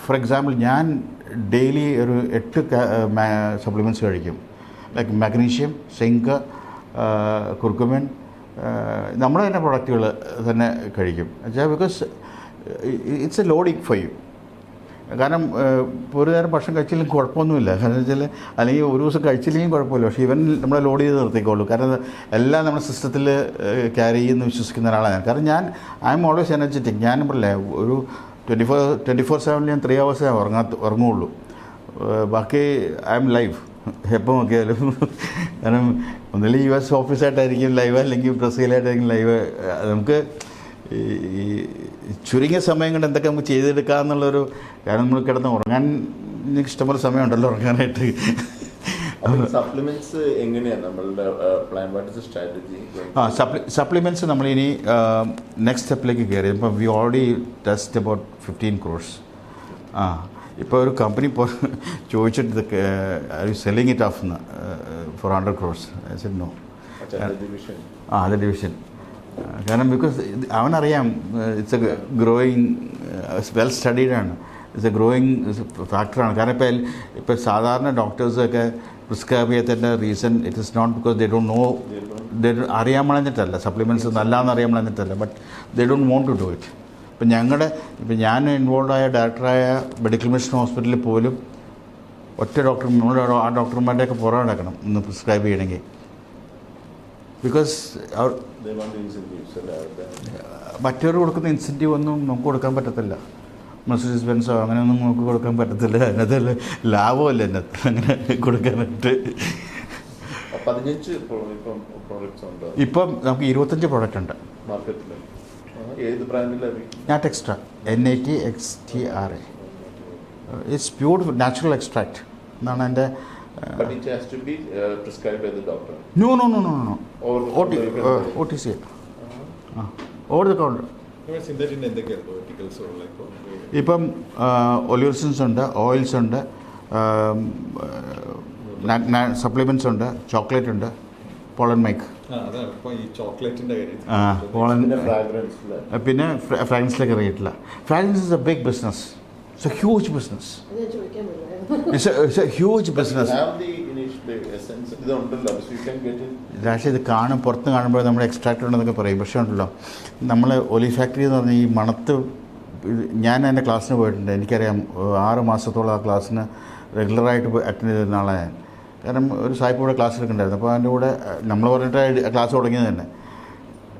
ഫോർ എക്സാമ്പിൾ ഞാൻ ഡെയിലി ഒരു 8 സപ്ലിമെൻറ്റ്സ് കഴിക്കും. ലൈക്ക് മാഗ്നീഷ്യം, സിങ്ക്, കുർക്കുമിൻ, നമ്മുടെ തന്നെ പ്രൊഡക്റ്റുകൾ തന്നെ കഴിക്കും. Because it's A loading for you. കാരണം ഒരു നേരം ഭക്ഷണം കഴിച്ചില്ലെങ്കിൽ കുഴപ്പമൊന്നുമില്ല. കാരണം വെച്ചാൽ അല്ലെങ്കിൽ ഒരു ദിവസം കഴിച്ചില്ലെങ്കിൽ കുഴപ്പമില്ല. പക്ഷേ ഇവൻ നമ്മളെ ലോഡ് ചെയ്ത് നിർത്തിക്കോളൂ. കാരണം എല്ലാം നമ്മുടെ സിസ്റ്റത്തിൽ ക്യാരി ചെയ്യുമെന്ന് വിശ്വസിക്കുന്ന ഒരാളാണ് ഞാൻ. കാരണം ഐ എം ഓൾവേസ് എനർജറ്റിക്. ഞാൻ പറയില്ലേ, ഒരു 24/7 ഞാൻ 3 hours ഉറങ്ങുള്ളൂ. ബാക്കി ഐ എം ലൈവ് എപ്പോൾ നോക്കിയാലും. കാരണം ഒന്നുമില്ല US ഓഫീസായിട്ടായിരിക്കും ലൈവ്, അല്ലെങ്കിൽ ബ്രസീലായിട്ടായിരിക്കും ലൈവ്. നമുക്ക് ഈ ചുരുങ്ങിയ സമയം കൊണ്ട് എന്തൊക്കെ നമുക്ക് ചെയ്തെടുക്കാമെന്നുള്ളൊരു, കാരണം നമ്മൾ കിടന്ന് ഉറങ്ങാൻ ഇഷ്ടംപോലെ സമയമുണ്ടല്ലോ ഉറങ്ങാനായിട്ട്. സപ്ലിമെന്റ്സ് എങ്ങനെയാണ് നമ്മളുടെ പ്ലാൻ? What is the strategy? സപ്ലിമെൻറ്റ്സ് നമ്മളിനി നെക്സ്റ്റ് സ്റ്റെപ്പിലേക്ക് കയറി. ഇപ്പം we already test about 15 crores. ഇപ്പോൾ ഒരു കമ്പനി ചോദിച്ചിട്ട് selling it off for 100 crores. No. അത് ഡിവിഷൻ. കാരണം ബിക്കോസ് അവനറിയാം ഇറ്റ്സ് എ ഗ്രോയിങ്, വെൽ സ്റ്റഡീഡാണ്. ഇറ്റ്സ് എ ഗ്രോയിങ് ഫാക്ടറാണ്. കാരണം ഇപ്പോൾ സാധാരണ ഡോക്ടേഴ്സൊക്കെ പ്രിസ്ക്രൈബ് ചെയ്യാത്തതിൻ്റെ reason it is not because they don't know, അറിയാൻ പറഞ്ഞിട്ടല്ല, സപ്ലിമെൻറ്റ്സ് നല്ലതെന്ന് അറിയാൻ പറഞ്ഞിട്ടല്ല, but they don't want to do it. ഇപ്പം ഞാൻ ഇൻവോൾവ് ആയ ഡയറക്ടറായ മെഡിക്കൽ മിഷൻ ഹോസ്പിറ്റലിൽ പോലും ഒറ്റ ഡോക്ടർ, നമ്മുടെ ആ ഡോക്ടർമാരുടെയൊക്കെ പുറകെ നടക്കണം ഒന്ന് പ്രിസ്ക്രൈബ് ചെയ്യണമെങ്കിൽ. ബിക്കോസ് മറ്റവർ കൊടുക്കുന്ന ഇൻസെൻറ്റീവ് ഒന്നും നമുക്ക് കൊടുക്കാൻ പറ്റത്തില്ല. മെർസിഡീസ് ബെൻസോ അങ്ങനെയൊന്നും നമുക്ക് കൊടുക്കാൻ പറ്റത്തില്ല. അതിനകത്ത് ലാഭമല്ല അതിനകത്ത് അങ്ങനെ കൊടുക്കാനായിട്ട്. ഇപ്പം നമുക്ക് 25 പ്രോഡക്റ്റ് ഉണ്ട് മാർക്കറ്റിൽ. ഏത് ബ്രാൻഡിലാണ്? Natxtra, NATXTRA. It's pure natural extract എന്നാണ് എൻ്റെ. But it has to be prescribed by the doctor. No. OTC. Over the counter. ഇപ്പം ഒലിയോസിൻസ് ഉണ്ട്, ഓയിൽസ് ഉണ്ട്, സപ്ലിമെൻറ്റ്സ് ഉണ്ട്, ചോക്ലേറ്റ് ഉണ്ട്, പോളൻ മൈക്ക്, പിന്നെ ഫ്രാഗ്രൻസിലേക്ക് ഇറങ്ങിയിട്ടില്ല. Fragrance is a big business. It's a huge business. It's a huge business. രാഷ്ട്രീയ ഇത് പുറത്ത് കാണുമ്പോൾ നമ്മൾ എക്സ്ട്രാക്ട് ഉണ്ടെന്നൊക്കെ പറയും. പക്ഷേ ഉണ്ടല്ലോ, നമ്മൾ ഒലി ഫാക്ടറി എന്ന് പറഞ്ഞാൽ ഈ മണത്ത് ഞാൻ എൻ്റെ ക്ലാസ്സിന് പോയിട്ടുണ്ട്. എനിക്കറിയാം 6 മാസത്തോളം ആ ക്ലാസ്സിന് റെഗുലറായിട്ട് അറ്റൻഡ് ചെയ്തിരുന്ന ആളാണ് ഞാൻ. കാരണം ഒരു സായിപ്പൂടെ ക്ലാസ് എടുക്കണ്ടായിരുന്നു. അപ്പോൾ അതിൻ്റെ കൂടെ നമ്മൾ പറഞ്ഞിട്ട് ക്ലാസ് തുടങ്ങിയത് തന്നെ.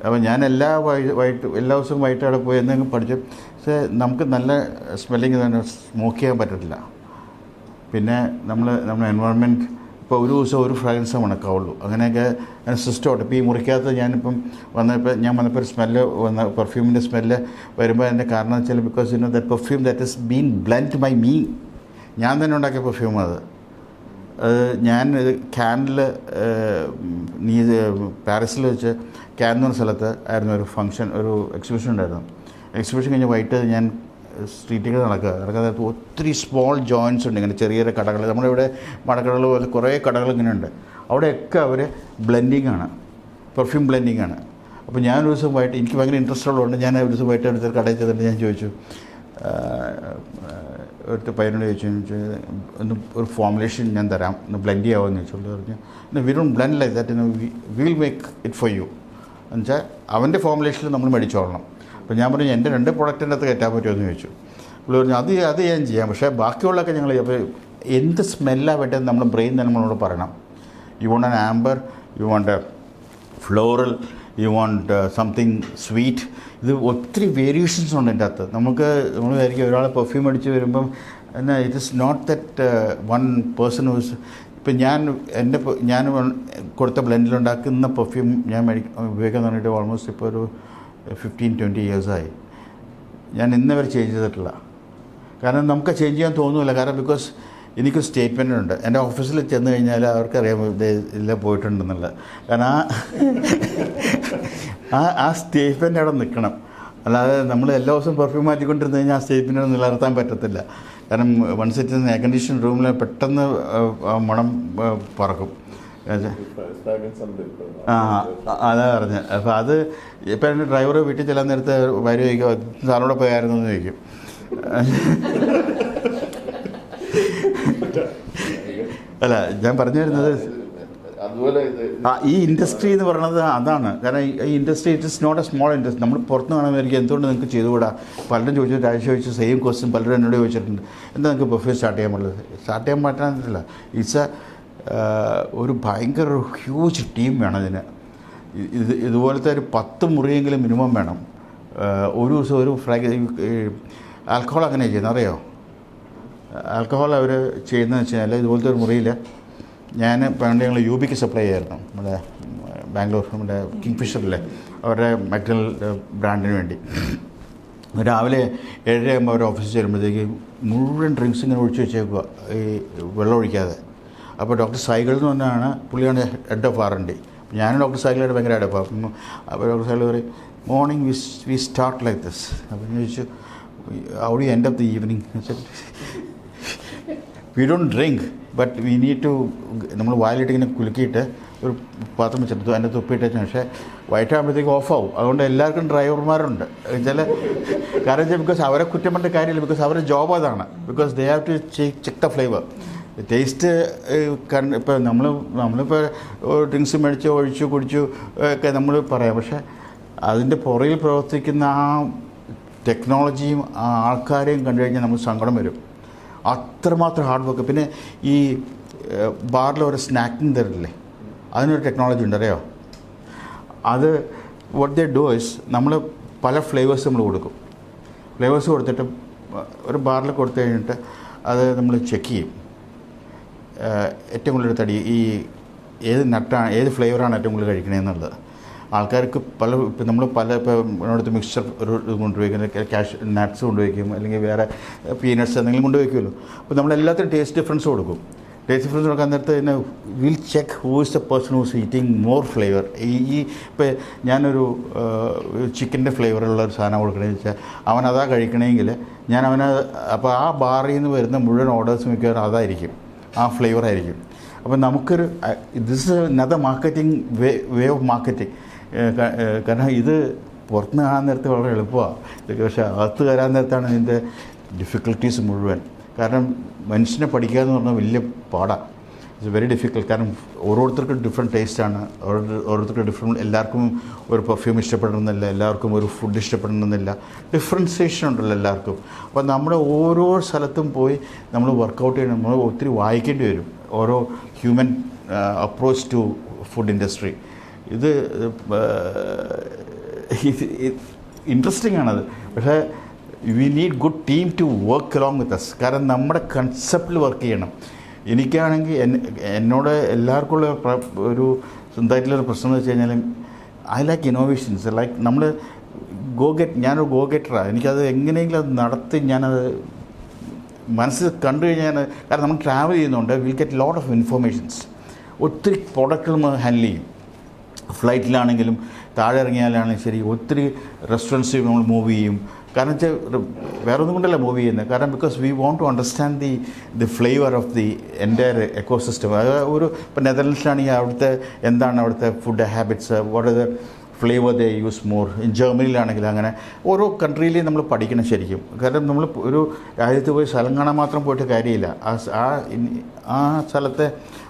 അപ്പോൾ ഞാൻ എല്ലാ ദിവസവും വൈകിട്ട് അവിടെ പോയി എന്തെങ്കിലും പഠിച്ചു. പക്ഷേ നമുക്ക് നല്ല സ്മെല്ലിങ് തന്നെ സ്മോക്ക് ചെയ്യാൻ പറ്റത്തില്ല. പിന്നെ നമ്മുടെ എൻവയോൺമെൻറ്റ് ഇപ്പോൾ ഒരു ദിവസം ഒരു ഫ്രാഗ്രൻസേ മണക്കാവുള്ളൂ. അങ്ങനെയൊക്കെ സിസ്റ്റമുണ്ട്. ഇപ്പോൾ ഈ മുറിക്കകത്ത് ഞാൻ വന്നപ്പോൾ ഒരു സ്മെല്ല് വന്ന പെർഫ്യൂമിൻ്റെ സ്മെല്ല് വരുമ്പോൾ അതിൻ്റെ കാരണം വെച്ചാൽ because that perfume that is been blend by me. ഞാൻ തന്നെ ഉണ്ടാക്കിയ പെർഫ്യൂം അത്. ഞാൻ ക്യാനിൽ പാരീസിൽ വെച്ച് ക്യാൻ എന്ന് പറഞ്ഞ സ്ഥലത്ത് ആയിരുന്നു ഒരു ഫംഗ്ഷൻ, ഒരു എക്സിബിഷൻ ഉണ്ടായിരുന്നു. എക്സിബിഷൻ കഴിഞ്ഞ് വൈകിട്ട് ഞാൻ സ്ട്രീറ്റിൽ നടക്കാതെ ഒത്തിരി സ്മോൾ ജോയിൻറ്റ്സ് ഉണ്ട്, ഇങ്ങനെ ചെറിയ ചെറിയ കടകൾ. നമ്മുടെ ഇവിടെ മടക്കടകൾ പോലെ കുറേ കടകൾ ഇങ്ങനെ ഉണ്ട്. അവിടെയൊക്കെ അവർ ബ്ലെൻഡിങ്ങാണ്, പെർഫ്യൂം ബ്ലെൻഡിങ്ങാണ്. അപ്പോൾ ഞാൻ ഒരു ദിവസം വൈകിട്ട് എനിക്ക് ഭയങ്കര ഇൻട്രസ്റ്റ് ഉള്ളതുകൊണ്ട് ഞാൻ ഒരു ദിവസം വൈകിട്ട് അടുത്തൊരു കടയിൽ ചെന്നിട്ട് ഞാൻ ചോദിച്ചു, ഒരു പയ്യനോട് ചോദിച്ചു, ഒന്ന് ഒരു ഫോർമുലേഷൻ ഞാൻ തരാം, ഒന്ന് ബ്ലെൻഡ് ചെയ്യാമെന്ന് ചോദിച്ചു. പറഞ്ഞു we don't blend like that, we will make it for you എന്നുവെച്ചാൽ അവൻ്റെ ഫോർമുലേഷനിൽ നമ്മൾ മേടിച്ചോളണം. അപ്പോൾ ഞാൻ പറഞ്ഞു എൻ്റെ 2 പ്രൊഡക്റ്റിൻ്റെ അകത്ത് കയറ്റാൻ പറ്റുമെന്ന് ചോദിച്ചു. പുള്ളി പറഞ്ഞു അത് ഞാൻ ചെയ്യാം, പക്ഷേ ബാക്കിയുള്ളതൊക്കെ ഞങ്ങൾ അപ്പോൾ എന്ത് സ്മെല്ലാണ് വേണ്ടത് നമ്മുടെ ബ്രെയിൻ തന്നെ നമ്മളോട് പറയണം. You want an amber, you want floral, you want something sweet. ഇത് ഒത്തിരി വേരിയേഷൻസ് ഉണ്ട് എൻ്റെ അകത്ത്. നമ്മൾ വിചാരിക്കും ഒരാൾ പെർഫ്യൂം അടിച്ച് വരുമ്പം എന്നാൽ it is not that one person whose. ഇപ്പം ഞാൻ കൊടുത്ത ബ്ലെൻഡിലുണ്ടാക്കുന്ന പെർഫ്യൂം ഞാൻ ഉപയോഗിക്കാൻ തുടങ്ങിയിട്ട് ഓൾമോസ്റ്റ് ഇപ്പോൾ ഒരു 15-20 ഇയേഴ്സായി. ഞാൻ ഇന്ന് വരെ ചേഞ്ച് ചെയ്തിട്ടില്ല. കാരണം നമുക്ക് ചേഞ്ച് ചെയ്യാൻ തോന്നുന്നില്ല. കാരണം ബിക്കോസ് എനിക്കൊരു സ്റ്റേറ്റ്മെൻ്റ് ഉണ്ട്. എൻ്റെ ഓഫീസിൽ ചെന്ന് കഴിഞ്ഞാൽ അവർക്കറിയാം ഇല്ല പോയിട്ടുണ്ടെന്നുള്ളത്. കാരണം ആ സ്റ്റേറ്റ്മെൻ്റ് അവിടെ നിൽക്കണം. അല്ലാതെ നമ്മൾ എല്ലാ ദിവസവും പെർഫ്യൂം മാറ്റിക്കൊണ്ടിരുന്ന് കഴിഞ്ഞാൽ ആ സ്റ്റേറ്റ്മെൻ്റ് നിലനിർത്താൻ പറ്റത്തില്ല. കാരണം once it in air condition റൂമിൽ പെട്ടെന്ന് മണം പറക്കും. അതാ പറഞ്ഞത്. അപ്പോൾ അത് ഇപ്പം എൻ്റെ ഡ്രൈവർ വീട്ടിൽ ചെല്ലാൻ നേരത്തെ ഭാര്യ ചോദിക്കും, സാറിനോട് പോയായിരുന്നു എന്ന് ചോദിക്കും. അല്ല ഞാൻ പറഞ്ഞു വരുന്നത് ഈ ഇൻഡസ്ട്രി എന്ന് പറയുന്നത് അതാണ്. കാരണം ഈ industry it is not a small industry. നമ്മൾ പുറത്ത് കാണുമായിരിക്കും എന്തുകൊണ്ട് നിങ്ങൾക്ക് ചെയ്തുകൂടാ. പലരും ചോദിച്ചിട്ട് ആഴ്ച ചോദിച്ചു സെയിം ക്വസ്റ്റ്യൻ പലരും എന്നോട് ചോദിച്ചിട്ടുണ്ട്, എന്താ നിങ്ങൾക്ക് പെർഫ്യൂം സ്റ്റാർട്ട് ചെയ്യാൻ പറ്റുള്ളത്. സ്റ്റാർട്ട് ചെയ്യാൻ പറ്റാനില്ല. ഇറ്റ്സ് ഒരു ഭയങ്കര ഹ്യൂജ് ടീം വേണം ഇതിന്. ഇതുപോലത്തെ ഒരു 10 മുറിയെങ്കിലും മിനിമം വേണം. ഒരു ദിവസം ഒരു ആൽക്കഹോൾ അങ്ങനെ ചെയ്യുന്നത് അറിയോ? ആൽക്കഹോൾ അവർ ചെയ്യുന്നതെന്ന് വെച്ച് കഴിഞ്ഞാൽ ഇതുപോലത്തെ ഒരു മുറിയിൽ ഞാൻ പണ്ട് ഞങ്ങൾ യൂബിക്ക് സപ്ലൈ ചെയ്യായിരുന്നു. നമ്മുടെ ബാംഗ്ലൂർ നമ്മുടെ കിങ് ഫിഷറിലെ അവരുടെ മെറ്റൽ ബ്രാൻഡിന് വേണ്ടി. രാവിലെ 7:30 ആകുമ്പോൾ അവർ ഓഫീസിൽ ചെല്ലുമ്പോഴത്തേക്ക് മുഴുവൻ ഡ്രിങ്ക്സ് ഇങ്ങനെ ഒഴിച്ച് വെച്ചേക്കുക, ഈ വെള്ളം ഒഴിക്കാതെ. അപ്പോൾ ഡോക്ടർ സൈഗിൾ എന്ന് പറഞ്ഞാണ് പുള്ളിയാണ് ഹെഡ് ഓഫ് R&D. ഞാനും ഡോക്ടർ സൈഗിളായിട്ട് ഭയങ്കര അടുപ്പം. അപ്പോൾ ഡോക്ടർ സൈഗിൾ പറയും morning we start like this. അപ്പോൾ ഞാൻ ചോദിച്ചു how do end of the evening. We don't drink but we need to, നമ്മൾ വായിലിട്ട് ഇങ്ങനെ കുലുക്കിയിട്ട് ഒരു പാത്രം വെച്ചെടുത്തു അതിൻ്റെ തുപ്പിയിട്ട്. പക്ഷേ വൈകിട്ടാകുമ്പോഴത്തേക്ക് ഓഫാവും. അതുകൊണ്ട് എല്ലാവർക്കും ഡ്രൈവർമാരുണ്ട്. കാരണം വെച്ചാൽ ബിക്കോസ് അവരെ കുറ്റം പറഞ്ഞ കാര്യമില്ല. ബിക്കോസ് അവരുടെ ജോബ് അതാണ്. Because they have to check the flavour taste. ഇപ്പോൾ നമ്മളിപ്പോൾ ഡ്രിങ്ക്സ് മേടിച്ച് ഒഴിച്ചു കുടിച്ചു ഒക്കെ നമ്മൾ പറയാം. പക്ഷേ അതിൻ്റെ പുറകിൽ പ്രവർത്തിക്കുന്ന ആ ടെക്നോളജിയും ആ ആൾക്കാരെയും കണ്ടു കഴിഞ്ഞാൽ നമുക്ക് സങ്കടം വരും. അത്രമാത്രം ഹാർഡ് വർക്ക്. പിന്നെ ഈ ബാറിൽ ഒരു സ്നാക്കിങ് തരില്ലേ, അതിനൊരു ടെക്നോളജി ഉണ്ട് അറിയോ? അത് വാട്ട് ദേ ഡു ഇസ് നമ്മൾ പല ഫ്ലേവേഴ്സ് നമ്മൾ കൊടുക്കും. ഫ്ലേവേഴ്സ് കൊടുത്തിട്ട് ഒരു ബാറിൽ കൊടുത്തു കഴിഞ്ഞിട്ട് അത് നമ്മൾ ചെക്ക് ചെയ്യും. ഏറ്റവും കൂടുതൽ തടി ഈ ഏത് നട്ടാണ് ഏത് ഫ്ലേവറാണ് ഏറ്റവും കൂടുതൽ കഴിക്കണതെന്നുള്ളത്. ആൾക്കാർക്ക് ഇപ്പം നമ്മൾ ഇപ്പോൾ ഇവിടുത്തെ മിക്സ്ചർ ഒരു ഇത് കൊണ്ടുപോയിക്കുന്നത് ക്യാഷ് നട്ട്സ് കൊണ്ടുപോയിക്കും, അല്ലെങ്കിൽ വേറെ പീനട്ട്സ് എന്തെങ്കിലും കൊണ്ടുപോയിക്കുമല്ലോ. അപ്പോൾ നമ്മളെല്ലാത്തിനും ടേസ്റ്റ് ഡിഫറൻസ് കൊടുക്കും. ടേസ്റ്റ് ഡിഫറൻസ് കൊടുക്കാൻ നേരത്തെ തന്നെ will check who is the person who's eating more flavour. ഇപ്പോൾ ഞാനൊരു ചിക്കൻ്റെ ഫ്ലേവറുള്ള ഒരു സാധനം കൊടുക്കണമെന്ന് വെച്ചാൽ അവനതാ കഴിക്കണമെങ്കിൽ ഞാൻ അപ്പോൾ ആ ബാറിൽ നിന്ന് വരുന്ന മുഴുവൻ ഓർഡേഴ്സ് മിക്കവാറും അതായിരിക്കും, ആ ഫ്ലേവർ ആയിരിക്കും. അപ്പോൾ നമുക്കൊരു this is another marketing way of marketing. കാരണം ഇത് പുറത്തുനിന്ന് കാണാൻ നേരത്തെ വളരെ എളുപ്പമാണ്. ഇതൊക്കെ പക്ഷേ അകത്ത് കയറാൻ നേരത്താണ് ഇതിൻ്റെ ഡിഫിക്കൽട്ടീസ് മുഴുവൻ. കാരണം മനുഷ്യനെ പഠിക്കുക എന്ന് പറഞ്ഞാൽ വലിയ പാടാണ്. It's very difficult. കാരണം ഓരോരുത്തർക്കും ഡിഫറെൻറ്റ് ടേസ്റ്റാണ്, ഓരോരുത്തർക്ക് ഡിഫറെൻറ്റ്, എല്ലാവർക്കും ഒരു പെർഫ്യൂം ഇഷ്ടപ്പെടണമെന്നില്ല, എല്ലാവർക്കും ഒരു ഫുഡ് ഇഷ്ടപ്പെടണമെന്നില്ല, ഡിഫറൻസിയേഷൻ ഉണ്ടല്ലോ എല്ലാവർക്കും. അപ്പോൾ നമ്മുടെ ഓരോ സ്ഥലത്തും പോയി നമ്മൾ വർക്കൗട്ട് ചെയ്യണം, നമ്മൾ ഒത്തിരി വായിക്കേണ്ടി വരും ഓരോ human approach to food industry. ഇത് ഇൻട്രസ്റ്റിംഗ് ആണത്. പക്ഷേ we need good team to work along with us. കാരണം നമ്മുടെ കൺസെപ്റ്റിൽ വർക്ക് ചെയ്യണം. എനിക്കാണെങ്കിൽ എന്നോട് എല്ലാവർക്കും ഉള്ള ഒരു സ്വന്തമായിട്ടുള്ളൊരു പ്രശ്നം എന്ന് വെച്ച് കഴിഞ്ഞാൽ ഐ ലൈക്ക് ഇന്നോവേഷൻസ്. ലൈക്ക് നമ്മൾ ഞാനൊരു ഗോ ഗെറ്ററാണ്. എനിക്കത് എങ്ങനെയെങ്കിലും അത് നടത്തി ഞാനത് മനസ്സിൽ കണ്ടു കഴിഞ്ഞാൽ, കാരണം നമ്മൾ ട്രാവൽ ചെയ്യുന്നുണ്ട്, will get lot of informations. ഒത്തിരി പ്രോഡക്റ്റുകൾ നമ്മൾ ഹാൻഡിൽ ചെയ്യും. ഫ്ലൈറ്റിലാണെങ്കിലും താഴെ ഇറങ്ങിയാലാണെങ്കിലും ശരി, ഒത്തിരി റെസ്റ്റോറൻറ്റ്സ് നമ്മൾ മൂവ് ചെയ്യും. കാരണം വെച്ചാൽ വേറെ ഒന്നും കൊണ്ടല്ല മൂവ് ചെയ്യുന്നത്, കാരണം because we want to understand the flavour of the entire ecosystem. അത് ഒരു ഇപ്പോൾ നെതർലൻഡ്സിലാണെങ്കിൽ അവിടുത്തെ എന്താണ് അവിടുത്തെ food habits, what are the flavour they use more. ജർമ്മനിയിലാണെങ്കിൽ അങ്ങനെ ഓരോ കൺട്രിയിലെയും നമ്മൾ പഠിക്കണം ശരിക്കും. കാരണം നമ്മൾ ഒരു രാജ്യത്ത് പോയി സ്ഥലം കാണാൻ മാത്രം പോയിട്ട് കാര്യമില്ല. ആ സ്ഥലത്തെ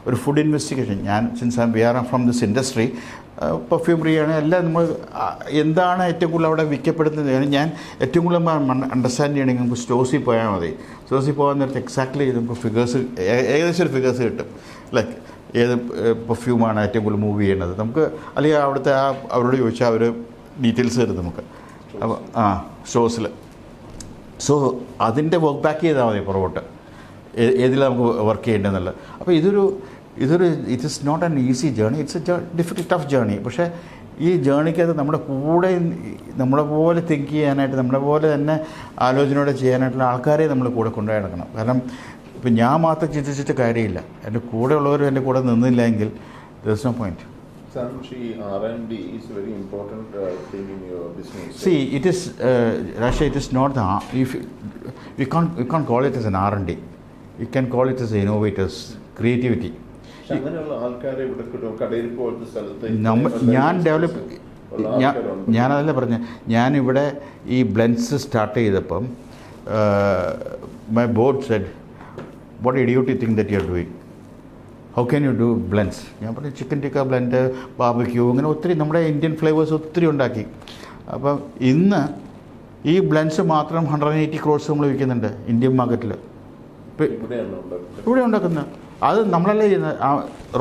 ഒരു ഫുഡ് ഇൻവെസ്റ്റിഗേഷൻ. ഞാൻ since we are from this industry, പെർഫ്യൂമറിയാണ് എല്ലാം, നമ്മൾ എന്താണ് ഏറ്റവും കൂടുതൽ അവിടെ വിൽക്കപ്പെടുന്നത്. ഞാൻ ഏറ്റവും കൂടുതൽ അണ്ടർസ്റ്റാൻഡ് ചെയ്യണമെങ്കിൽ നമുക്ക് സ്റ്റോഴ്സിൽ പോയാൽ മതി. സ്റ്റോഴ്സിൽ പോകാൻ നേരത്തെ എക്സാക്ട്ലി നമുക്ക് ഫിഗേഴ്സ്, ഏകദേശം ഒരു ഫിഗേഴ്സ് കിട്ടും. ലൈക്ക് ഏത് പെർഫ്യൂമാണ് ഏറ്റവും കൂടുതൽ മൂവ് ചെയ്യേണ്ടത് നമുക്ക്, അല്ലെങ്കിൽ അവിടുത്തെ അവരോട് ചോദിച്ചാൽ അവർ ഡീറ്റെയിൽസ് തരും നമുക്ക്. അപ്പോൾ സ്റ്റോഴ്സിൽ. സോ അതിൻ്റെ വർക്ക് ബാക്ക് ചെയ്താൽ മതി പുറകോട്ട്, ഏതിലാണ് നമുക്ക് വർക്ക് ചെയ്യേണ്ടതെന്നുള്ളത്. അപ്പോൾ it is not an easy journey, it's a difficult tough journey. പക്ഷേ ഈ ജേർണിക്കകത്ത് നമ്മുടെ കൂടെ നമ്മളെ പോലെ തിങ്ക് ചെയ്യാനായിട്ട്, നമ്മളെ പോലെ തന്നെ ആലോചനയോടെ ചെയ്യാനായിട്ടുള്ള ആൾക്കാരെ നമ്മൾ കൂടെ കൊണ്ടുപോയി നടക്കണം. കാരണം ഇപ്പം ഞാൻ മാത്രം ചിന്തിച്ചിട്ട് കാര്യമില്ല, എൻ്റെ കൂടെ ഉള്ളവരും എൻ്റെ കൂടെ നിന്നില്ല എങ്കിൽ there is no point. Sanchi, R&D is a very important thing in your business. See, it is, Rasha, it is not we can't call it as an R&D. You can call it as innovators, creativity. അങ്ങനെയുള്ള ആൾക്കാരെ ഇവിടെ കിട്ടും. കടയിൽ പോലത്തെ സ്ഥലത്ത് ഞാനതല്ല പറഞ്ഞ, ഞാനിവിടെ ഈ ബ്ലെൻഡ്സ് സ്റ്റാർട്ട് ചെയ്തപ്പം my board said, what idiot you think that you are doing? How can you do blends? ഞാൻ പറഞ്ഞു ചിക്കൻ ടിക്ക ബ്ലെൻഡ്, ബാർബിക്യൂ, അങ്ങനെ ഒത്തിരി നമ്മുടെ ഇന്ത്യൻ ഫ്ലേവേഴ്സ് ഒത്തിരി ഉണ്ടാക്കി. അപ്പം ഇന്ന് ഈ ബ്ലെൻഡ്സ് മാത്രം 180 crores നമ്മൾ വിൽക്കുന്നുണ്ട് ഇന്ത്യൻ മാർക്കറ്റിൽ. ഇവിടെ ഉണ്ടാക്കുന്നത് അത് നമ്മളല്ലേ ചെയ്യുന്നത്,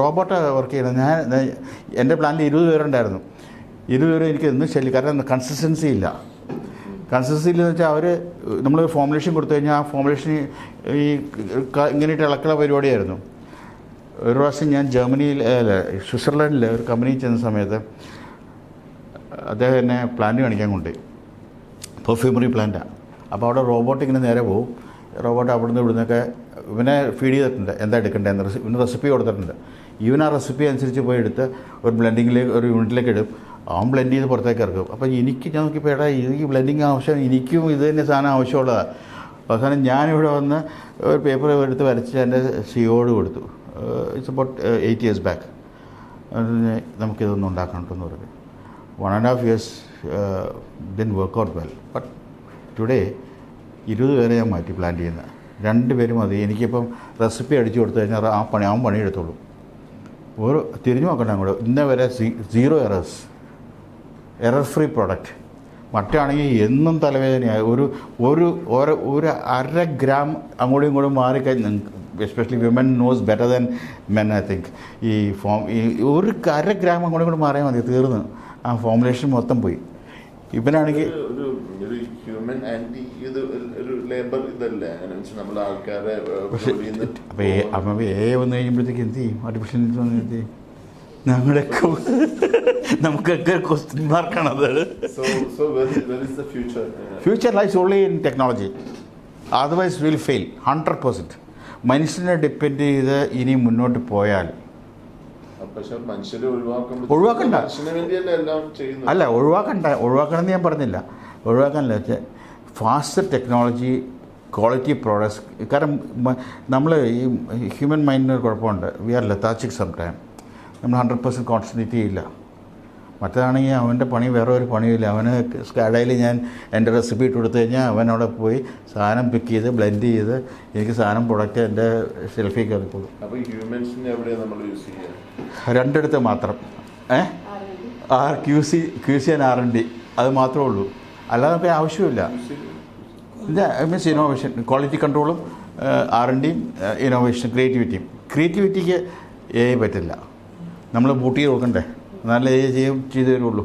റോബോട്ടാണ് വർക്ക് ചെയ്യുന്നത്. എൻ്റെ പ്ലാനിൽ 20 പേരുണ്ടായിരുന്നു. 20 പേര് എനിക്ക് ഇന്ന് ശല്യം, കാരണം കൺസിസ്റ്റൻസി ഇല്ല. കൺസിസ്റ്റൻസിയിൽ എന്ന് വെച്ചാൽ അവർ നമ്മൾ ഫോമുലേഷൻ കൊടുത്തു കഴിഞ്ഞാൽ ആ ഫോമുലേഷൻ ഈ ഇങ്ങനെയിട്ട് ഇളക്കുള്ള പരിപാടിയായിരുന്നു. ഒരു പ്രാവശ്യം ഞാൻ ജർമ്മനിയിൽ സ്വിറ്റ്സർലൻഡിൽ ഒരു കമ്പനിയിൽ ചെന്ന സമയത്ത് അദ്ദേഹം എന്നെ പ്ലാന്റ് കാണിക്കാൻ കൊണ്ടുപോയി, പെർഫ്യൂമറി പ്ലാന്റാണ്. അപ്പോൾ അവിടെ റോബോട്ട് ഇങ്ങനെ നേരെ പോകും. റോബോട്ട് അവിടുന്ന് ഇവിടുന്നൊക്കെ ഇവനെ ഫീഡ് ചെയ്തിട്ടുണ്ട്, എന്താ എടുക്കേണ്ടതെന്ന് ഇവന് റെസിപ്പി കൊടുത്തിട്ടുണ്ട്. ഇവൻ ആ റെസിപ്പി അനുസരിച്ച് പോയി എടുത്ത് ഒരു ബ്ലെൻഡിങ്ങിലേക്ക്, ഒരു യൂണിറ്റിലേക്ക് ഇടും. അവൻ ബ്ലെൻഡ് ചെയ്ത് പുറത്തേക്ക് ഇറക്കും. അപ്പോൾ എനിക്ക് ഞാൻ നോക്കിയപ്പോൾ എടാ ഈ ബ്ലെൻഡിങ് ആവശ്യം, എനിക്കും ഇത് തന്നെ സാധനം ആവശ്യമുള്ളതാണ്. അവസാനം ഞാനിവിടെ വന്ന് ഒരു പേപ്പർ എടുത്ത് വരച്ച് എൻ്റെ സിയോട് കൊടുത്തു. It's about 8 years back. നമുക്കിതൊന്നും ഉണ്ടാക്കണമെന്ന് പറഞ്ഞു. 1.5 years didn't work out well. But today 20 പേരെ ഞാൻ മാറ്റി പ്ലാൻ ചെയ്യുന്നത്. 2 പേര് മതി. എനിക്കിപ്പം റെസിപ്പി അടിച്ചു കൊടുത്തു കഴിഞ്ഞാൽ അവൻ പണിയെടുത്തോളും. ഒരു തിരിഞ്ഞു നോക്കണ്ട അങ്ങോട്ട്. ഇന്ന വരെ 0 errors, എറർ ഫ്രീ പ്രോഡക്റ്റ്. മറ്റാണെങ്കിൽ എന്നും തലവേദനയായി. ഒരു 1/2 gram അങ്ങോട്ടും ഇങ്ങോട്ടും മാറിക്കഴിഞ്ഞ്, especially women knows better than men I think. ഈ 1/2 gram അങ്ങോട്ടും ഇങ്ങോട്ടും മാറിയാൽ മതി, തീർന്ന് ആ ഫോമുലേഷൻ മൊത്തം പോയി. ഇവനാണെങ്കിൽ ഹ്യൂമൻ ആൻറ്റി ഇത് ഒരു ലേബർ ഇതല്ലേ, അങ്ങനെ വെച്ചാൽ നമ്മൾ ആൾക്കാരെ. അപ്പോൾ വന്നു കഴിയുമ്പോഴത്തേക്ക് എന്ത് ചെയ്യും? ആർട്ടിഫിഷ്യൽ ഇൻ്റലിജൻസ് എന്ത് ചെയ്യും? നമുക്കൊക്കെ ക്വസ്റ്റ്യൻ മാർക്കാണത്. Future lies only in technology, otherwise will fail 100%. മനുഷ്യനെ ഡിപ്പെൻഡ് ചെയ്ത് ഇനി മുന്നോട്ട് പോയാൽ ഒഴിവാക്കണ്ട, അല്ല ഒഴിവാക്കണമെന്ന് ഞാൻ പറഞ്ഞില്ല, ഒഴിവാക്കാനല്ല വെച്ചാൽ ഫാസ്റ്റർ ടെക്നോളജി, ക്വാളിറ്റി പ്രോഡക്ട്സ്. കാരണം നമ്മൾ ഈ ഹ്യൂമൻ മൈൻഡിന് ഒരു കുഴപ്പമുണ്ട്, വി ആർ ലെത്താച്ചിക് സം ടൈം. നമ്മൾ 100% കോൺസെൻട്രേറ്റ് ചെയ്യില്ല. മറ്റേതാണെങ്കിൽ അവൻ്റെ പണി വേറെ ഒരു പണിയില്ല. അവന് കടയിൽ ഞാൻ എൻ്റെ റെസിപ്പി ഇട്ട് കൊടുത്തു കഴിഞ്ഞാൽ അവനവിടെ പോയി സാധനം പിക്ക് ചെയ്ത് ബ്ലെൻഡ് ചെയ്ത് എനിക്ക് സാധനം പ്രൊഡക്റ്റ് എൻ്റെ ഷെൽഫിൽ കയറിക്കോളും. അപ്പോൾ ഹ്യൂമൻസിനെ എവിടെയാണ് നമ്മൾ യൂസ് ചെയ്യുക? രണ്ടിടത്ത് മാത്രം. QC ആൻഡ് R&D അത് മാത്രമേ ഉള്ളൂ. അല്ലാതെ നമുക്ക് ആവശ്യമില്ല. മീൻസ് ഇന്നോവേഷൻ, ക്വാളിറ്റി കൺട്രോളും R&Dയും ഇന്നോവേഷൻ, ക്രിയേറ്റിവിറ്റിക്ക് AI പറ്റില്ല. നമ്മൾ ബൂട്ടി കൊടുക്കണ്ടേ, നല്ല AI ചെയ്തു തരുള്ളൂ.